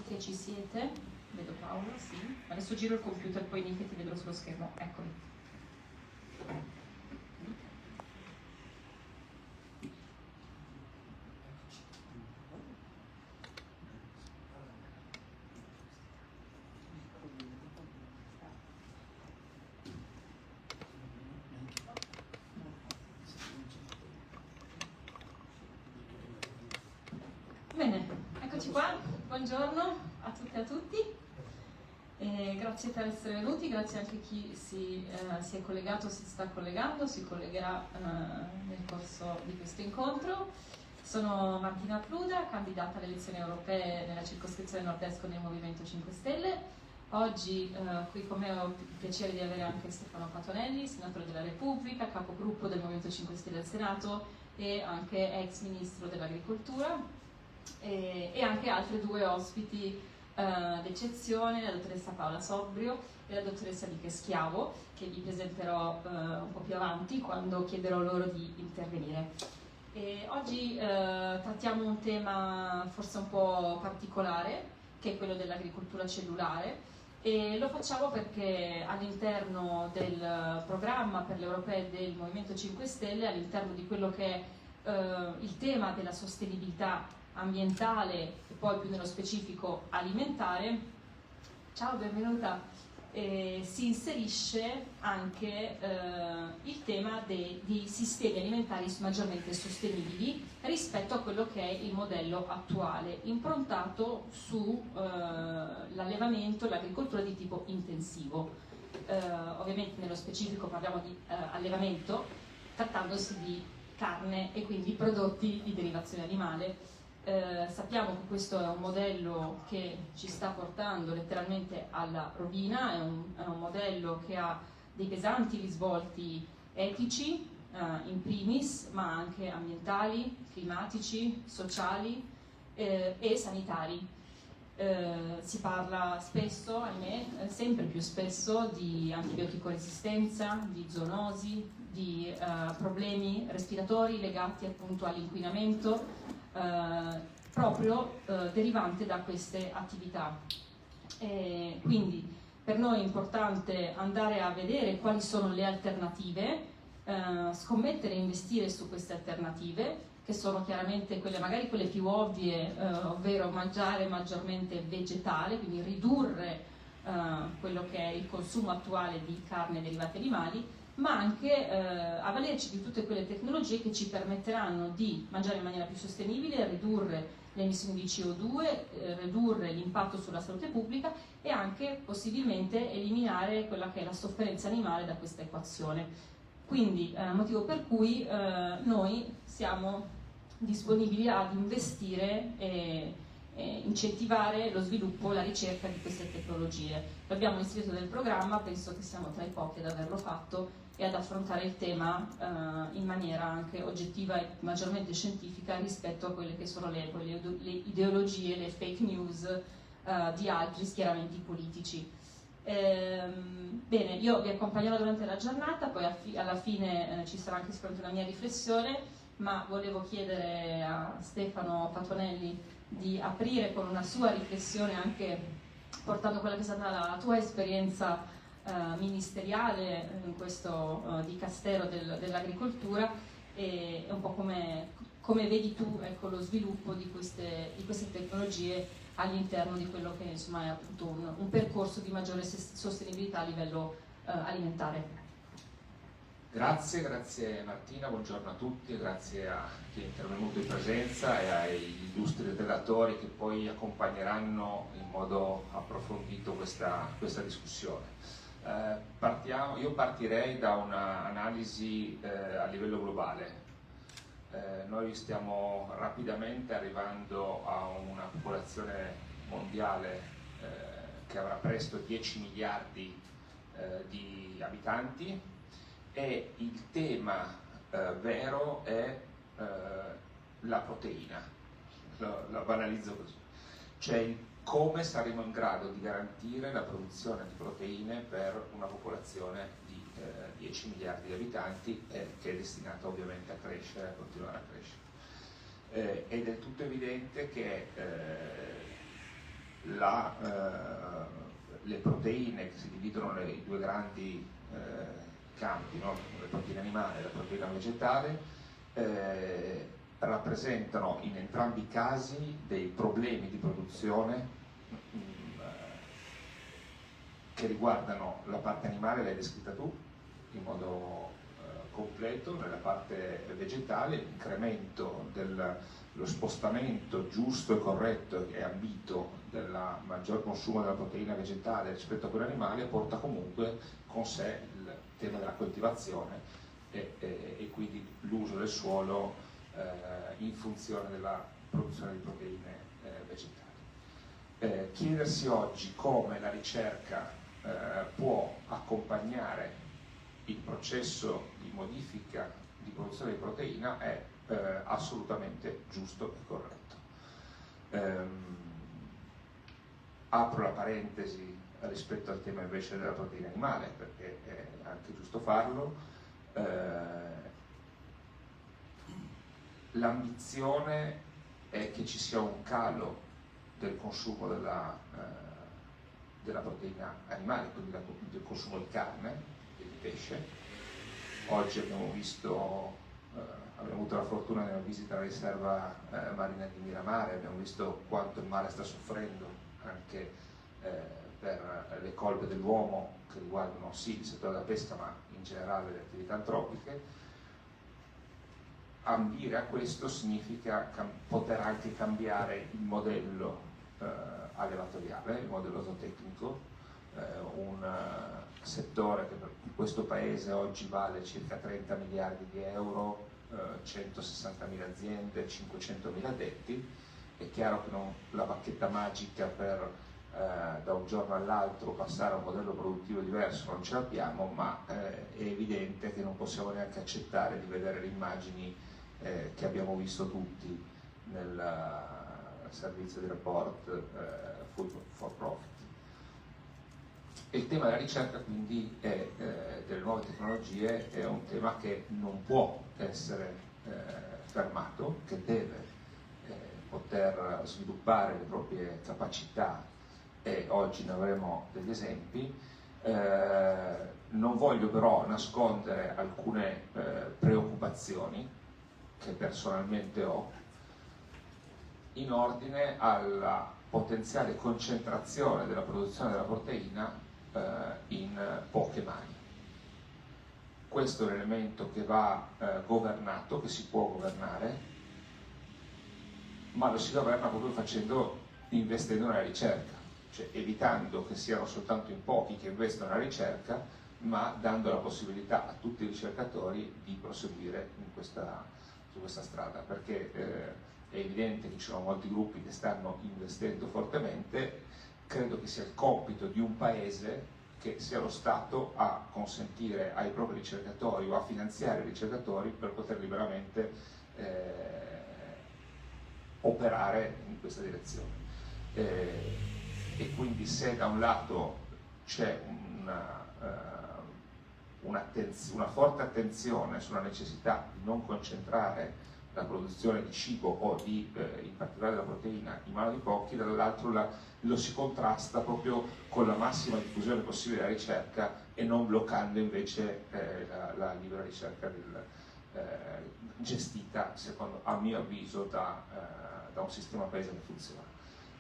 Che ci siete, vedo Paolo, sì. Adesso giro il computer, poi Nick ti vedo sullo schermo, eccoli. Bene, eccoci qua, buongiorno a tutte e a tutti. Grazie per essere venuti, grazie anche a chi si è collegato, si sta collegando, si collegherà nel corso di questo incontro. Sono Martina Pluda, candidata alle elezioni europee nella circoscrizione nord-est con il Movimento 5 Stelle. Oggi qui con me ho il piacere di avere anche Stefano Patuanelli, senatore della Repubblica, capogruppo del Movimento 5 Stelle al Senato e anche ex ministro dell'Agricoltura, e anche altri due ospiti d'eccezione, la dottoressa Paola Sobrio e la dottoressa Lica Schiavo, che vi presenterò un po' più avanti quando chiederò loro di intervenire. Oggi trattiamo un tema forse un po' particolare, che è quello dell'agricoltura cellulare, e lo facciamo perché all'interno del programma per le europee del Movimento 5 Stelle, all'interno di quello che è il tema della sostenibilità ambientale e poi più nello specifico alimentare, ciao, benvenuta, si inserisce anche il tema di sistemi alimentari maggiormente sostenibili rispetto a quello che è il modello attuale, improntato sull'allevamento e l'agricoltura di tipo intensivo. Ovviamente nello specifico parliamo di allevamento, trattandosi di carne e quindi prodotti di derivazione animale. Sappiamo che questo è un modello che ci sta portando letteralmente alla rovina, è un modello che ha dei pesanti risvolti etici, in primis, ma anche ambientali, climatici, sociali e sanitari. Si parla spesso, ahimè, sempre più spesso, di antibiotico-resistenza, di zoonosi, di problemi respiratori legati appunto all'inquinamento proprio derivante da queste attività. Quindi per noi è importante andare a vedere quali sono le alternative, scommettere e investire su queste alternative, che sono chiaramente magari quelle più ovvie, ovvero mangiare maggiormente vegetale, quindi ridurre quello che è il consumo attuale di carne e derivati animali, ma anche avvalerci di tutte quelle tecnologie che ci permetteranno di mangiare in maniera più sostenibile, ridurre le emissioni di CO2, ridurre l'impatto sulla salute pubblica e anche possibilmente eliminare quella che è la sofferenza animale da questa equazione. Quindi motivo per cui noi siamo disponibili ad investire e incentivare lo sviluppo e la ricerca di queste tecnologie. L'abbiamo inserito nel programma, penso che siamo tra i pochi ad averlo fatto e ad affrontare il tema in maniera anche oggettiva e maggiormente scientifica rispetto a quelle che sono le ideologie, le fake news di altri schieramenti politici. Bene, io vi accompagnerò durante la giornata, poi alla fine ci sarà anche sicuramente una mia riflessione, ma volevo chiedere a Stefano Patuanelli di aprire con una sua riflessione, anche portando quella che è stata la tua esperienza ministeriale in questo dicastero dell'agricoltura, e un po' come vedi tu, ecco, lo sviluppo di queste tecnologie all'interno di quello che insomma è appunto un percorso di maggiore sostenibilità a livello alimentare. Grazie Martina, buongiorno a tutti e grazie a chi è intervenuto in presenza e ai illustri relatori che poi accompagneranno in modo approfondito questa discussione. Io partirei da un'analisi a livello globale. Noi stiamo rapidamente arrivando a una popolazione mondiale che avrà presto 10 miliardi di abitanti, e il tema vero è la proteina, lo banalizzo così, cioè come saremo in grado di garantire la produzione di proteine per una popolazione di 10 miliardi di abitanti che è destinata ovviamente a crescere, a continuare a crescere. È del tutto evidente che le proteine che si dividono nei due grandi campi, no? Le proteine animali e la proteina vegetale, rappresentano in entrambi i casi dei problemi di produzione che riguardano la parte animale, l'hai descritta tu in modo completo, nella parte vegetale l'incremento lo spostamento giusto e corretto e ambito del maggior consumo della proteina vegetale rispetto a quella animale porta comunque con sé il tema della coltivazione e quindi l'uso del suolo in funzione della produzione di proteine vegetali. Chiedersi oggi come la ricerca può accompagnare il processo di modifica di produzione di proteina è assolutamente giusto e corretto. Apro la parentesi rispetto al tema invece della proteina animale, perché è anche giusto farlo. L'ambizione è che ci sia un calo del consumo della proteina animale, quindi del consumo di carne e di pesce. Oggi abbiamo avuto la fortuna di una visita alla riserva marina di Miramare, abbiamo visto quanto il mare sta soffrendo anche per le colpe dell'uomo che riguardano sì il settore della pesca ma in generale le attività antropiche. Ambire a questo significa poter anche cambiare il modello allevatoriale, il modello zootecnico, un settore che per questo paese oggi vale circa 30 miliardi di euro, 160.000 aziende, 500.000 addetti. È chiaro che la bacchetta magica per da un giorno all'altro passare a un modello produttivo diverso non ce l'abbiamo, ma è evidente che non possiamo neanche accettare di vedere le immagini che abbiamo visto tutti nel servizio di report Food for Profit. Il tema della ricerca quindi delle nuove tecnologie è un tema che non può essere fermato, che deve poter sviluppare le proprie capacità e oggi ne avremo degli esempi. Non voglio però nascondere alcune preoccupazioni che personalmente ho in ordine alla potenziale concentrazione della produzione della proteina in poche mani. Questo è un elemento che va governato, che si può governare, ma lo si governa proprio investendo nella ricerca, cioè evitando che siano soltanto in pochi che investono nella ricerca, ma dando la possibilità a tutti i ricercatori di proseguire su questa strada, perché è evidente che ci sono molti gruppi che stanno investendo fortemente. Credo che sia il compito di un paese che sia lo Stato a consentire ai propri ricercatori o a finanziare i ricercatori per poter liberamente operare in questa direzione. E quindi se da un lato c'è una forte attenzione sulla necessità di non concentrare la produzione di cibo o in particolare della proteina in mano di pochi, dall'altro lo si contrasta proprio con la massima diffusione possibile della ricerca e non bloccando invece la libera ricerca gestita, a mio avviso, da un sistema paese che funziona.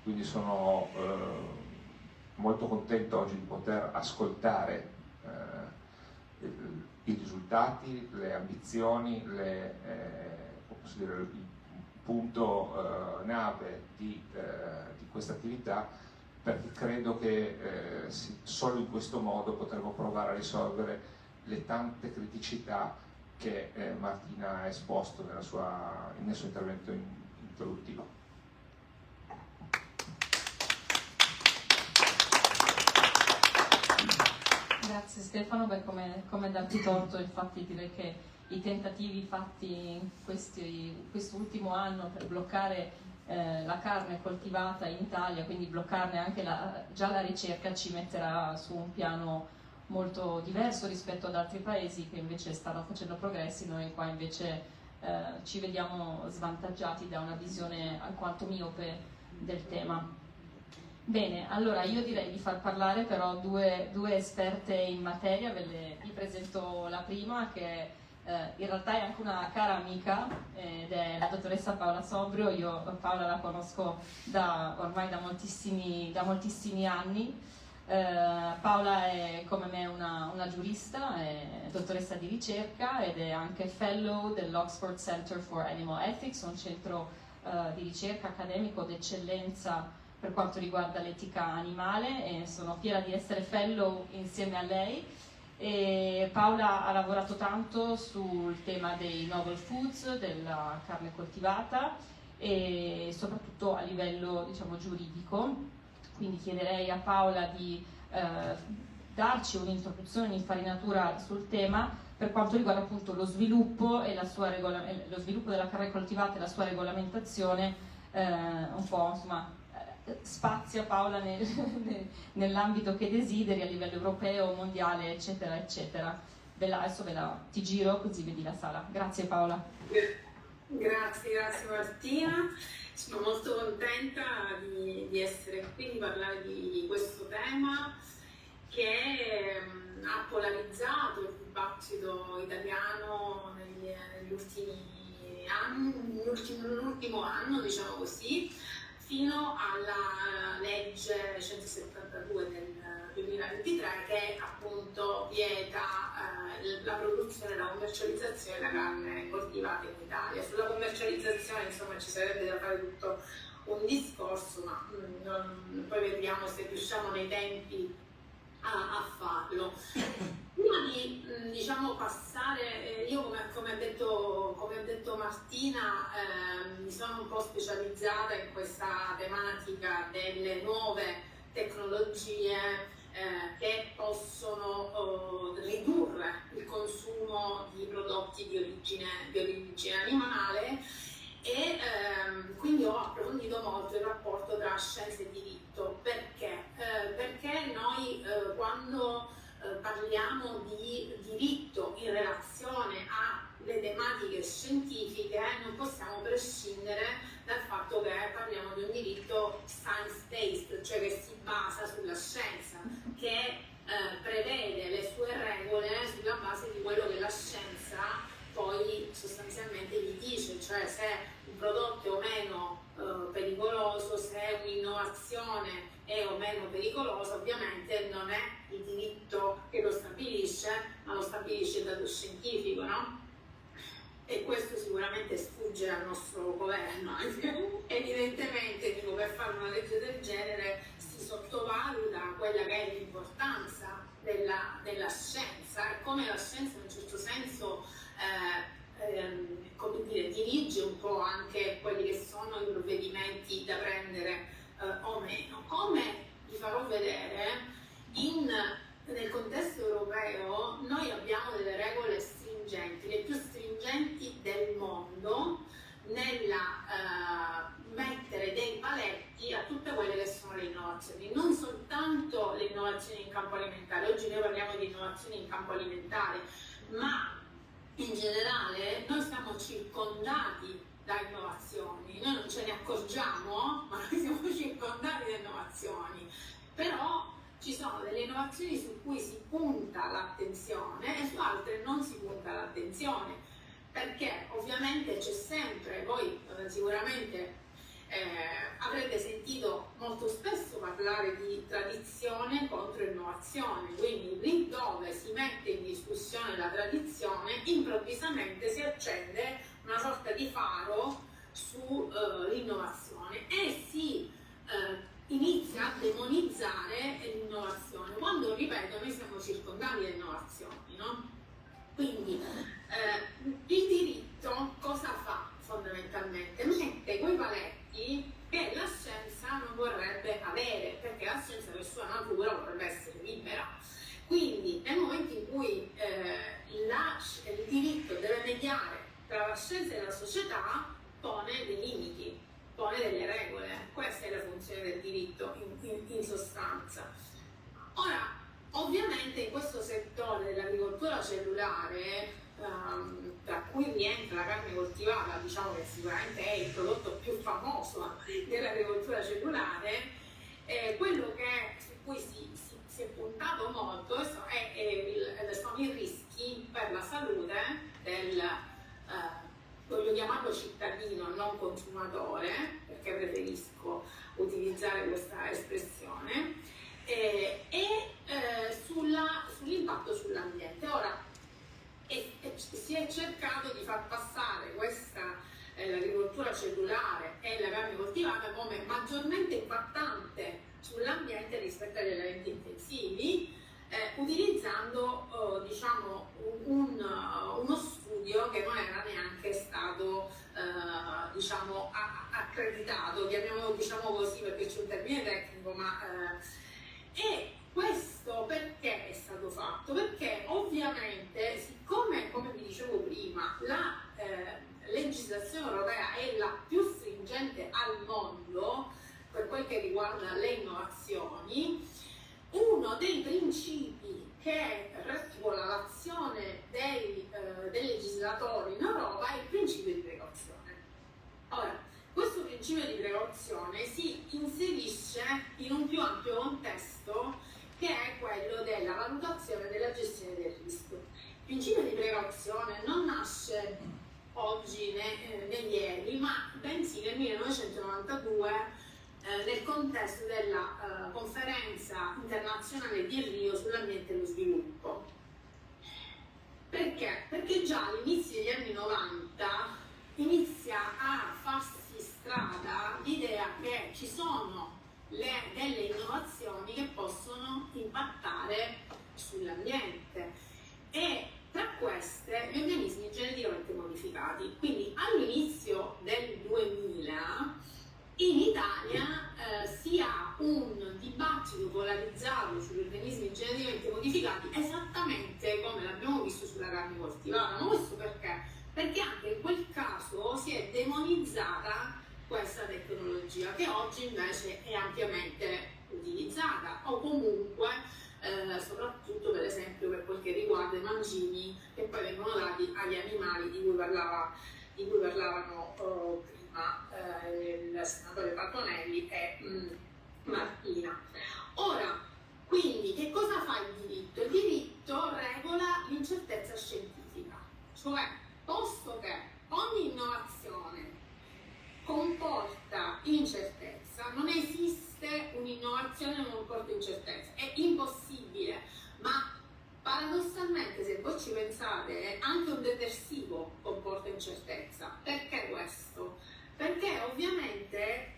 Quindi sono molto contento oggi di poter ascoltare i risultati, le ambizioni, il punto nave di questa attività, perché credo che solo in questo modo potremo provare a risolvere le tante criticità che Martina ha esposto nel suo intervento introduttivo. Grazie Stefano, come darti torto, infatti direi che i tentativi fatti in quest'ultimo anno per bloccare la carne coltivata in Italia, quindi bloccarne anche già la ricerca, ci metterà su un piano molto diverso rispetto ad altri paesi che invece stanno facendo progressi. Noi qua invece ci vediamo svantaggiati da una visione alquanto miope del tema. Bene, allora io direi di far parlare però due esperte in materia, vi presento la prima che in realtà è anche una cara amica ed è la dottoressa Paola Sobrio. Io Paola la conosco ormai da moltissimi anni. Paola è come me una giurista, è dottoressa di ricerca ed è anche fellow dell'Oxford Center for Animal Ethics, un centro di ricerca accademico d'eccellenza per quanto riguarda l'etica animale, e sono fiera di essere fellow insieme a lei. E Paola ha lavorato tanto sul tema dei novel foods, della carne coltivata e soprattutto a livello, diciamo, giuridico, quindi chiederei a Paola di darci un'introduzione, un'infarinatura sul tema per quanto riguarda appunto lo sviluppo della carne coltivata e la sua regolamentazione, un po' insomma spazia Paola nell'ambito che desideri a livello europeo, mondiale, eccetera, eccetera. Adesso ti giro così vedi la sala. Grazie Paola. Grazie Martina. Sono molto contenta di essere qui, di parlare di questo tema che ha polarizzato il dibattito italiano negli ultimi anni, nell'ultimo anno, diciamo così, fino alla legge 172 del 2023 che appunto vieta la produzione e la commercializzazione della carne coltivata in Italia. Sulla commercializzazione insomma ci sarebbe da fare tutto un discorso, ma poi vediamo se riusciamo nei tempi a farlo. Prima di diciamo passare, io come ha detto Martina, mi sono un po' specializzata in questa tematica delle nuove tecnologie che possono ridurre il consumo di prodotti di origine animale, e quindi ho approfondito molto il rapporto tra scienza e diritto. Perché noi quando parliamo di diritto in relazione alle tematiche scientifiche non possiamo prescindere dal fatto che parliamo di un diritto science-based, cioè che si basa sulla scienza, che prevede le sue regole sulla base di quello che la scienza poi sostanzialmente gli dice, cioè se un prodotto è o meno pericoloso, se un'innovazione è o meno pericolosa. Ovviamente non è il diritto che lo stabilisce, ma lo stabilisce il dato scientifico, no? E questo sicuramente sfugge al nostro governo. Evidentemente, dico, per fare una legge del genere si sottovaluta quella che è l'importanza della scienza e come la scienza in un certo senso come dire, dirige un po' anche quelli che sono i provvedimenti da prendere o meno. Come vi farò vedere, nel contesto europeo noi abbiamo delle regole stringenti, le più stringenti del mondo, nella mettere dei paletti a tutte quelle che sono le innovazioni, non soltanto le innovazioni in campo alimentare. Oggi noi parliamo di innovazioni in campo alimentare, ma in generale noi siamo circondati da innovazioni, noi non ce ne accorgiamo, ma noi siamo circondati da innovazioni. Però ci sono delle innovazioni su cui si punta l'attenzione e su altre non si punta l'attenzione, perché ovviamente c'è sempre, voi sicuramente avrete sentito molto spesso parlare di tradizione contro innovazione, quindi lì dove si mette in discussione la tradizione improvvisamente si accende una sorta di faro sull'innovazione e si inizia a demonizzare l'innovazione, quando, ripeto, noi siamo circondati da innovazioni, no? Quindi il diritto cosa fa fondamentalmente? Mette quei paletti che la scienza non vorrebbe avere, perché la scienza per sua natura vorrebbe essere libera. Quindi nel momento in cui il diritto deve mediare tra la scienza e la società, pone dei limiti, pone delle regole. Questa è la funzione del diritto in sostanza. Ora, ovviamente in questo settore dell'agricoltura cellulare, tra cui rientra la carne coltivata, diciamo che sicuramente è il prodotto più famoso dell'agricoltura cellulare, Quello su cui si è puntato molto sono i rischi per la salute del, voglio chiamarlo cittadino, non consumatore, perché preferisco utilizzare questa espressione, sull'impatto sull'ambiente. Ora, si è cercato di far passare l'agricoltura cellulare e la carne coltivata come maggiormente impattante sull'ambiente rispetto agli allevamenti intensivi, utilizzando diciamo, uno studio che non era neanche stato diciamo, accreditato, chiamiamolo diciamo così perché c'è un termine tecnico, e questo perché è stato fatto? Perché ovviamente, siccome, come vi dicevo prima, la legislazione europea è la più stringente al mondo per quel che riguarda le innovazioni, uno dei principi che regola l'azione dei legislatori in Europa è il principio di precauzione. Ora, questo principio di precauzione si inserisce in un più ampio contesto che è quello della valutazione e della gestione del rischio. Il principio di precauzione non nasce oggi né ieri, ma bensì nel 1992 nel contesto della conferenza internazionale di Rio sull'ambiente e lo sviluppo. Perché? Perché già all'inizio degli anni 90 inizia a farsi strada l'idea che ci sono delle innovazioni che possono impattare sull'ambiente e tra queste gli organismi geneticamente modificati. Quindi all'inizio del 2000 in Italia si ha un dibattito polarizzato sugli organismi geneticamente modificati esattamente come l'abbiamo visto sulla carne coltivata. Ma questo perché? Perché anche in quel caso si è demonizzata questa tecnologia che oggi invece è ampiamente utilizzata o comunque soprattutto per esempio per quel che riguarda i mangimi che poi vengono dati agli animali di cui parlavano prima il senatore Patuanelli e Martina. Ora, quindi che cosa fa il diritto? Il diritto regola l'incertezza scientifica, cioè posto che ogni innovazione comporta incertezza, non esiste un'innovazione che non comporta incertezza, è impossibile, ma paradossalmente se voi ci pensate anche un detersivo comporta incertezza. Perché questo? Perché ovviamente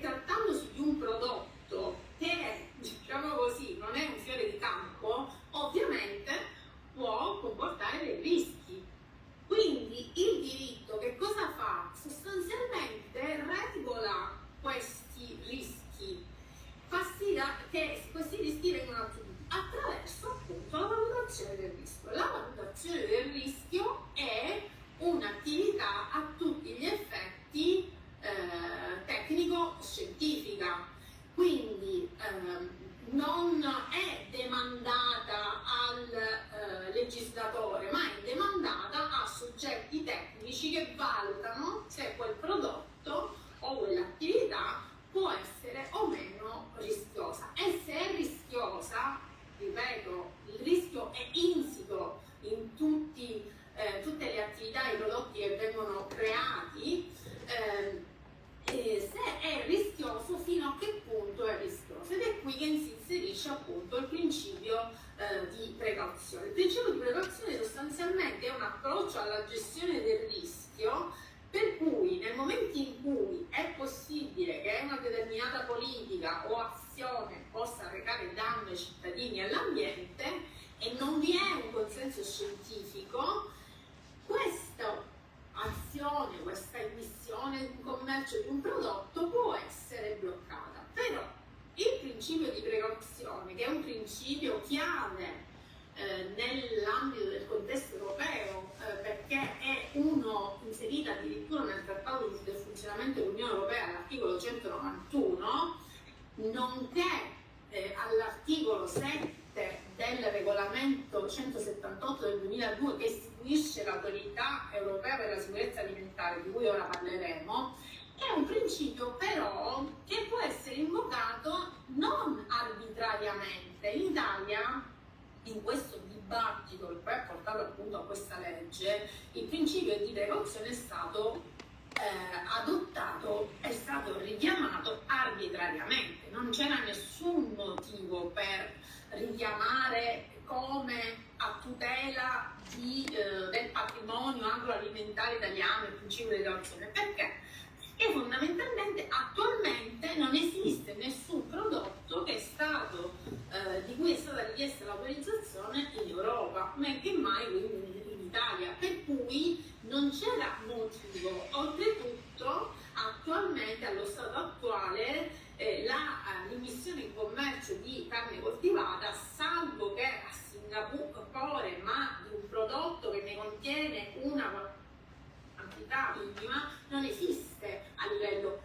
trattandosi di un prodotto che diciamo così non è un fiore di campo, ovviamente può comportare dei rischi. Quindi il diritto che cosa fa? Sostanzialmente regola questi rischi, fa sì che questi rischi vengano attribuiti attraverso appunto la valutazione del rischio. La valutazione del rischio è un'attività a tutti gli effetti tecnico-scientifica, quindi non è demandata al legislatore, ma è demandata a soggetti tecnici che valutano se quel prodotto o quell'attività può essere o meno rischiosa. E se è rischiosa, ripeto, il rischio è insito in tutte le attività e i prodotti che vengono creati, se è rischioso, fino a che punto è rischioso. Ed è qui che si inserisce appunto il principio di precauzione. Il principio di precauzione sostanzialmente è un approccio alla gestione del rischio per cui nel momento in cui è possibile che una determinata politica o azione possa recare danno ai cittadini e all'ambiente e non vi è un consenso scientifico, questa azione, questa immissione in commercio di un prodotto può essere bloccata. Però il principio di precauzione, che è un principio chiave nell'ambito del contesto europeo, perché è uno inserito addirittura nel Trattato del funzionamento dell'Unione Europea all'articolo 191, nonché all'articolo 7 del regolamento 178 del 2002 che istituisce l'autorità europea per la sicurezza alimentare, di cui ora parleremo. è un principio però che può essere invocato non arbitrariamente. In Italia, in questo dibattito che poi ha portato appunto a questa legge, il principio di precauzione è stato adottato, è stato richiamato arbitrariamente, non c'era nessun motivo per richiamare come a tutela del patrimonio agroalimentare italiano il principio di precauzione. Perché? E fondamentalmente attualmente non esiste nessun prodotto che è stato, di cui è stata richiesta l'autorizzazione in Europa, men che mai quindi in Italia, per cui non c'era motivo. Oltretutto attualmente, allo stato attuale, l'immissione in commercio di carne coltivata, salvo che a Singapore, ma di un prodotto che ne contiene una quantità minima, non esiste a livello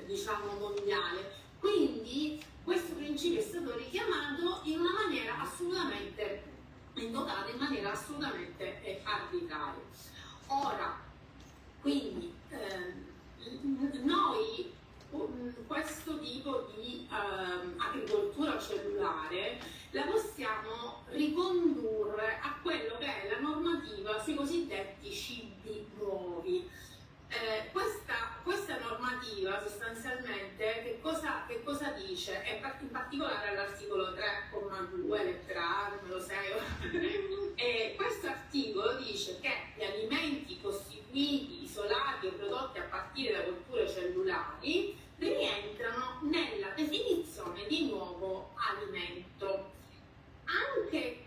diciamo mondiale. Quindi questo principio è stato richiamato in una maniera assolutamente invocato in maniera assolutamente arbitraria. Ora, quindi noi questo tipo di agricoltura cellulare la possiamo ricondurre a quello che è la normativa sui cosiddetti cibi nuovi. Questa normativa sostanzialmente che cosa dice? E in particolare all'articolo 3,2, lettera A, numero 6, e questo articolo dice che gli alimenti costituiti, isolati o prodotti a partire da colture cellulari rientrano nella definizione di nuovo alimento. Anche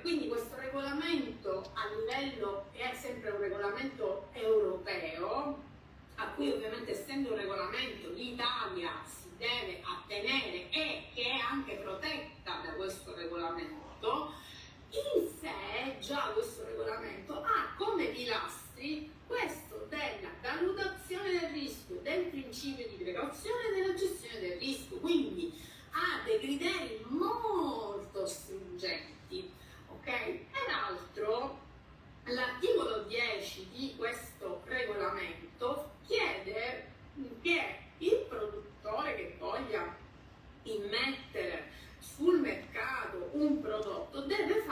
quindi questo regolamento a livello è sempre un regolamento europeo, a cui ovviamente essendo un regolamento l'Italia si deve attenere e che è anche protetta da questo regolamento. In sé già questo regolamento ha come pilastri questo della valutazione del rischio, del principio di precauzione e della gestione del rischio, quindi ha dei criteri molto stringenti, ok? Peraltro l'articolo 10 di questo regolamento chiede che il produttore che voglia immettere sul mercato un prodotto deve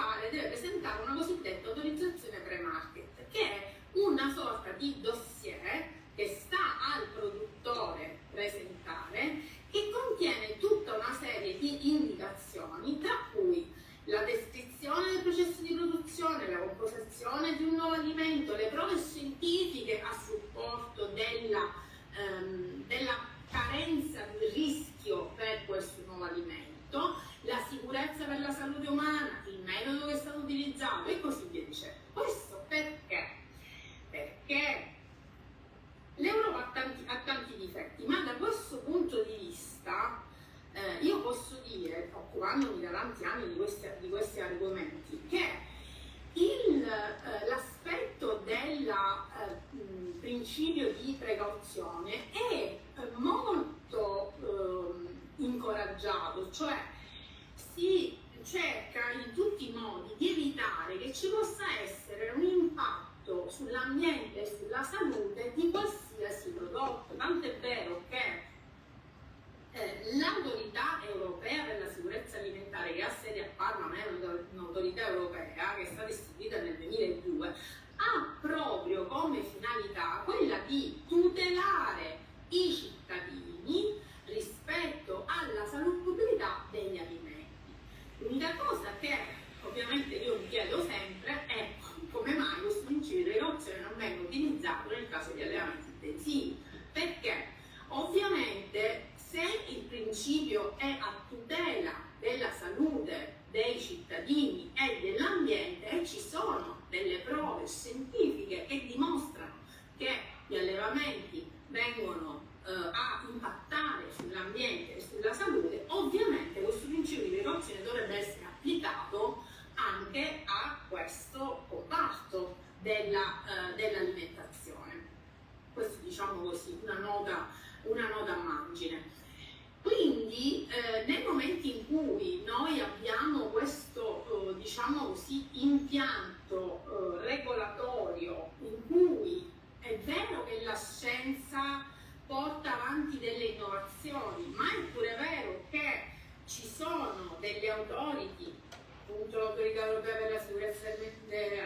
presentare una cosiddetta autorizzazione pre-market, che è una sorta di dossier che sta al produttore presentare, che contiene tutta una serie di indicazioni, tra cui la descrizione del processo di produzione, la composizione di un nuovo alimento, le prove scientifiche a supporto della carenza di rischio per questo nuovo alimento, la sicurezza per la salute umana, il metodo che è stato utilizzato e così via dicendo. Questo perché? Perché l'Europa ha tanti difetti, ma da questo punto di vista io posso dire, occupandomi da tanti anni di questi argomenti, che l'aspetto del principio di precauzione è molto incoraggiato, cioè si cerca in tutti i modi di evitare che ci possa essere un impatto sull'ambiente e sulla salute di qualsiasi prodotto, tanto è vero che l'autorità europea per la sicurezza alimentare, che ha sede a Parma, ma è un'autorità europea che è stata istituita nel 2002, ha proprio come finalità quella di tutelare i cittadini rispetto alla salubrità degli alimenti. L'unica cosa che ovviamente io mi chiedo sempre è come mai questo principio di precauzione non venga utilizzato nel caso di allevamenti intensivi, perché ovviamente se il principio è a tutela della salute dei cittadini e dell'ambiente e ci sono delle prove scientifiche che dimostrano che gli allevamenti vengono a impattare sull'ambiente e sulla salute, ovviamente questo principio di precauzione dovrebbe essere applicato anche a questo comparto dell'alimentazione. Questo, diciamo così, una nota a margine. Quindi nel momento in cui noi abbiamo questo diciamo così, impianto regolatorio in cui è vero che la scienza europea per la sicurezza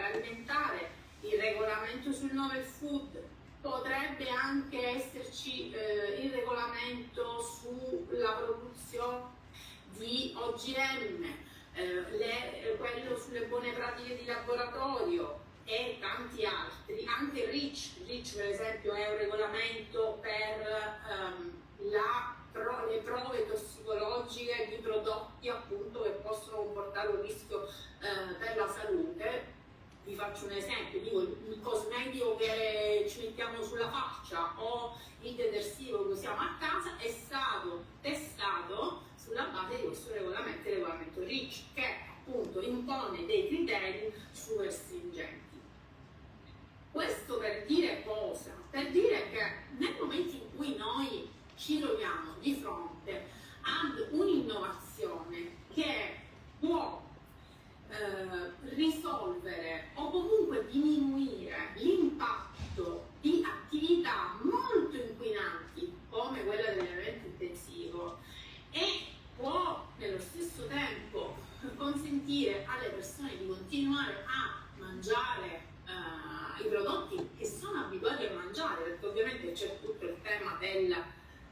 alimentare, il regolamento sul novel food, potrebbe anche esserci il regolamento sulla produzione di OGM, quello sulle buone pratiche di laboratorio e tanti altri, anche REACH per esempio è un regolamento per le prove tossicologiche di prodotti appunto che possono comportare un rischio per la salute. Vi faccio un esempio, dico il cosmetico che ci mettiamo sulla faccia o il detersivo che usiamo a casa è stato testato sulla base di questo regolamento, il regolamento REACH, che appunto impone dei criteri super stringenti. Questo per dire cosa? Per dire che nel momento in cui noi ci troviamo di fronte ad un'innovazione che può risolvere o comunque diminuire l'impatto di attività molto inquinanti come quella dell'allevamento intensivo e può nello stesso tempo consentire alle persone di continuare a mangiare i prodotti che sono abituati a mangiare, perché ovviamente c'è tutto il tema del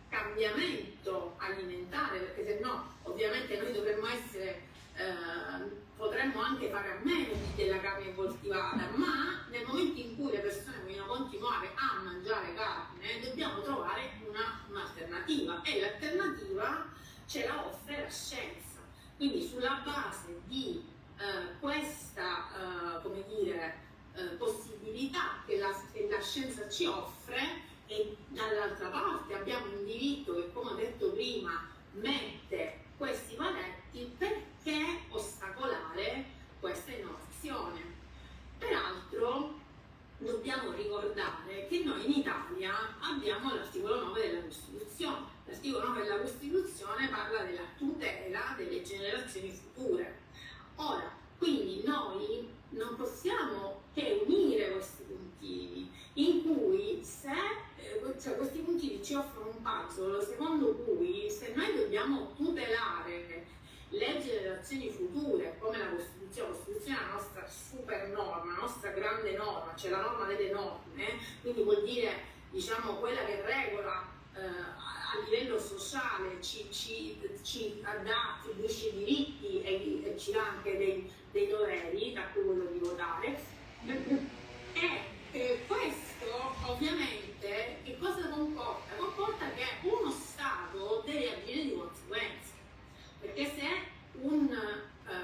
cambiamento alimentare, perché se no ovviamente noi dovremmo essere potremmo anche fare a meno della carne coltivata, ma nel momento in cui le persone vogliono continuare a mangiare carne dobbiamo trovare un'alternativa, e l'alternativa ce la offre la scienza. Quindi sulla base di questa possibilità che la scienza ci offre, e dall'altra parte abbiamo un diritto che, come ho detto prima, mette questi paletti, perché ostacolare questa innovazione? Peraltro dobbiamo ricordare che noi in Italia abbiamo l'articolo 9 della Costituzione. L'articolo 9 della Costituzione parla della tutela delle generazioni future. Ora, quindi noi non possiamo che unire questi puntini, in cui questi puntini ci offrono un puzzle secondo cui se noi dobbiamo tutelare le generazioni future, come la Costituzione è la nostra super norma, la nostra grande norma, cioè la norma delle norme, quindi vuol dire, diciamo, quella che regola a livello sociale, ci attribuisce diritti e ci dà anche dei doveri, da cui quello di votare. E questo ovviamente che cosa comporta? Comporta che uno Stato deve agire di conseguenza, perché se un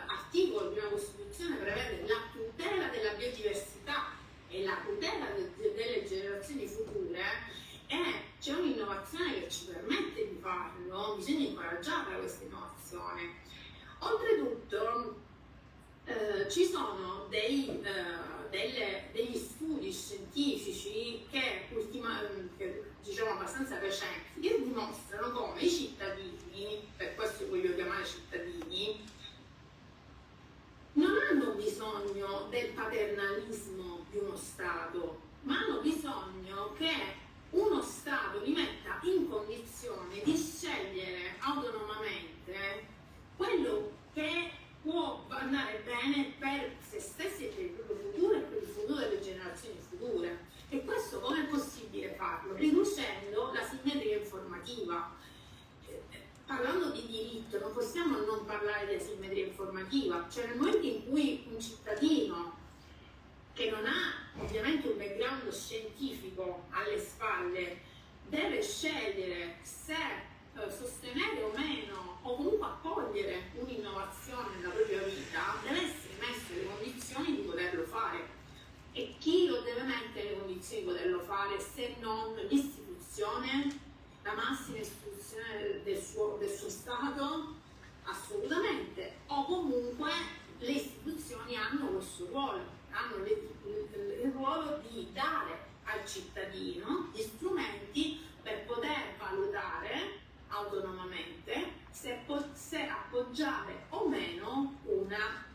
articolo di una Costituzione prevede la tutela della biodiversità e la tutela delle generazioni future e c'è un'innovazione che ci permette di farlo, bisogna incoraggiare questa innovazione. Oltretutto ci sono degli studi scientifici che diciamo abbastanza recenti, che dimostrano come i cittadini, per questo voglio chiamare cittadini, non hanno bisogno del paternalismo di uno Stato, ma hanno bisogno che uno Stato li metta in condizione di scegliere autonomamente quello che può andare bene per se stessi e per il proprio futuro e per il futuro delle generazioni future. E questo come è possibile farlo? Riducendo la simmetria informativa. Parlando di diritto non possiamo non parlare di asimmetria informativa, cioè nel momento in cui un cittadino che non ha ovviamente un background scientifico alle spalle deve scegliere se sostenere o meno, o comunque accogliere un'innovazione nella propria vita, deve essere messo nelle condizioni di poterlo fare. E chi lo deve mettere nelle condizioni di poterlo fare se non l'istituzione, la massima istituzione del suo Stato? Assolutamente. O comunque le istituzioni hanno questo ruolo, hanno il ruolo di dare al cittadino gli strumenti per poter valutare autonomamente se appoggiare o meno una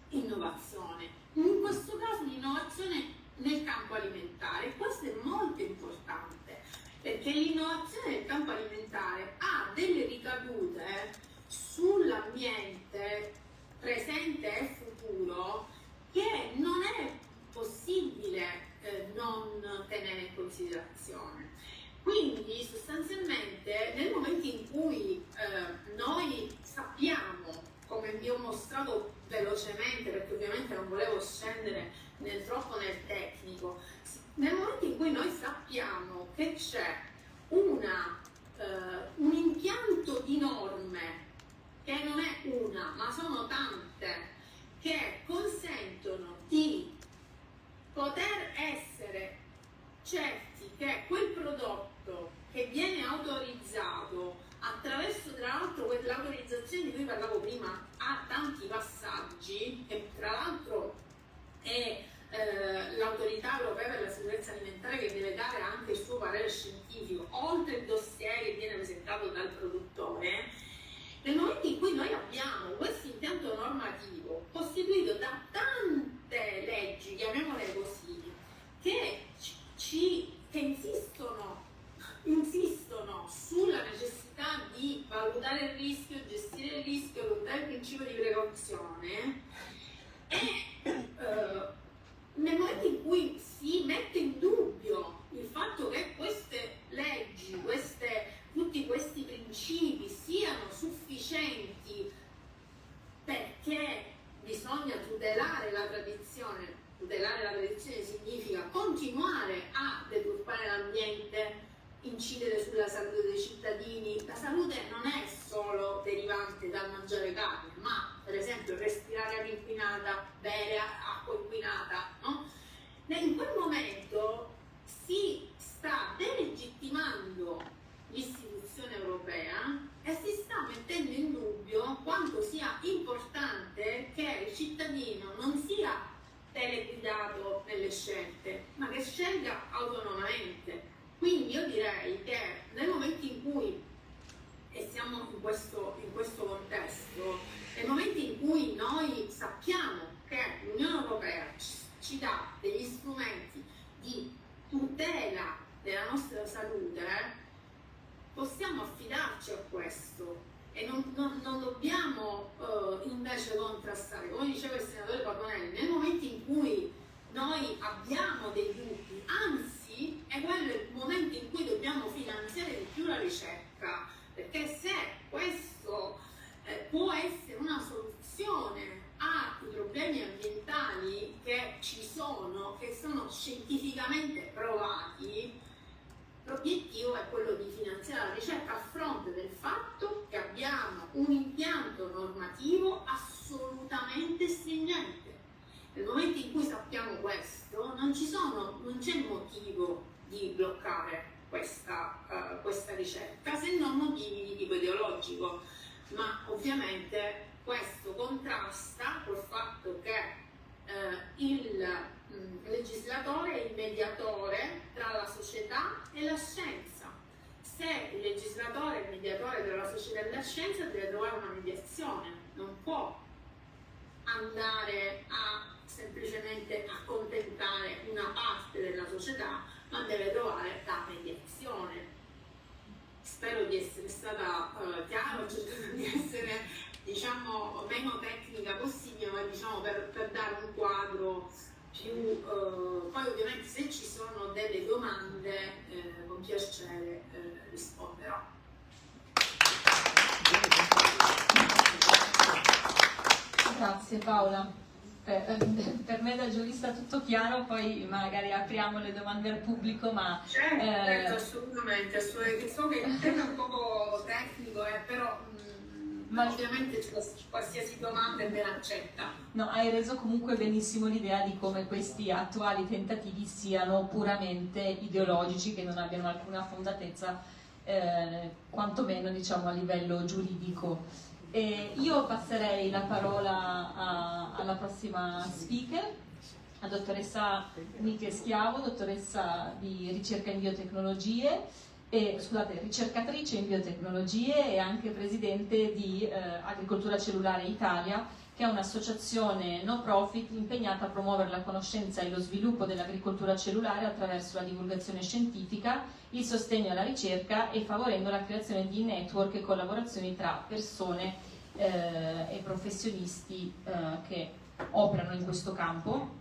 innovazione. In questo caso l'innovazione nel campo alimentare. Questo è molto importante, perché l'innovazione nel campo alimentare ha delle ricadute sull'ambiente presente e futuro volevo scendere troppo nel tecnico, nel momento in cui noi sappiamo che c'è un impianto di norme, che non è una, ma sono tante, che consentono di poter essere certi che quel prodotto che viene autorizzato attraverso, tra l'altro, l'autorizzazione di cui parlavo prima ha tanti passaggi, e tra l'altro è l'autorità europea per la sicurezza alimentare che deve dare anche il suo parere scientifico, oltre il dossier che viene presentato dal produttore. Nel momento in cui noi abbiamo questo impianto normativo costituito da tante leggi, chiamiamole così, che insistono sulla necessità di valutare il rischio, gestire il rischio, adottare il principio di precauzione, e nel momento in cui si mette in dubbio il fatto che queste leggi, tutti questi principi siano sufficienti, perché bisogna tutelare la tradizione. Tutelare la tradizione significa continuare a deturpare l'ambiente, incidere sulla salute dei cittadini. La salute non è solo derivante dal mangiare carne, ma per esempio respirare aria inquinata, bere acqua inquinata, no? In quel momento si sta delegittimando l'istituzione europea e si sta mettendo in dubbio quanto sia importante che il cittadino non sia teleguidato nelle scelte, ma che scelga autonomamente. Quindi io direi che nel momento in cui, e siamo in questo contesto, nel momento in cui noi sappiamo che l'Unione Europea ci dà degli strumenti di tutela della nostra salute, possiamo affidarci a questo e non dobbiamo invece contrastare. Come diceva il senatore Pavonelli, nel momento in cui noi abbiamo dei dubbi, anzi è quello il momento in cui dobbiamo finanziare di più la ricerca, perché se questo può essere una soluzione ai problemi ambientali che ci sono, che sono scientificamente provati, l'obiettivo è quello di finanziare la ricerca a fronte del fatto che abbiamo un impianto normativo assolutamente stringente. Nel momento in cui sappiamo questo, non c'è motivo di bloccare questa ricerca, se non motivi di tipo ideologico. Ma ovviamente questo contrasta col fatto che il legislatore è il mediatore tra la società e la scienza. Se il legislatore è il mediatore tra la società e la scienza, deve trovare una mediazione, non può andare a semplicemente accontentare una parte della società, ma deve trovare la mediazione. Spero di essere stata chiara, ho cercato di essere, diciamo, meno tecnica possibile, ma diciamo per dare un quadro più. Poi ovviamente se ci sono delle domande con piacere risponderò. Grazie Paola. Per me da giurista tutto chiaro, poi magari apriamo le domande al pubblico, ma certo, assolutamente, so che il tema è un po' tecnico, però ovviamente qualsiasi domanda è ben accetta. No, hai reso comunque benissimo l'idea di come questi attuali tentativi siano puramente ideologici, che non abbiano alcuna fondatezza, quantomeno diciamo a livello giuridico. Io passerei la parola alla prossima speaker, la dottoressa Nike Schiavo, dottoressa di ricerca in biotecnologie, ricercatrice in biotecnologie e anche presidente di Agricoltura Cellulare Italia, che è un'associazione no profit impegnata a promuovere la conoscenza e lo sviluppo dell'agricoltura cellulare attraverso la divulgazione scientifica, il sostegno alla ricerca e favorendo la creazione di network e collaborazioni tra persone e professionisti che operano in questo campo.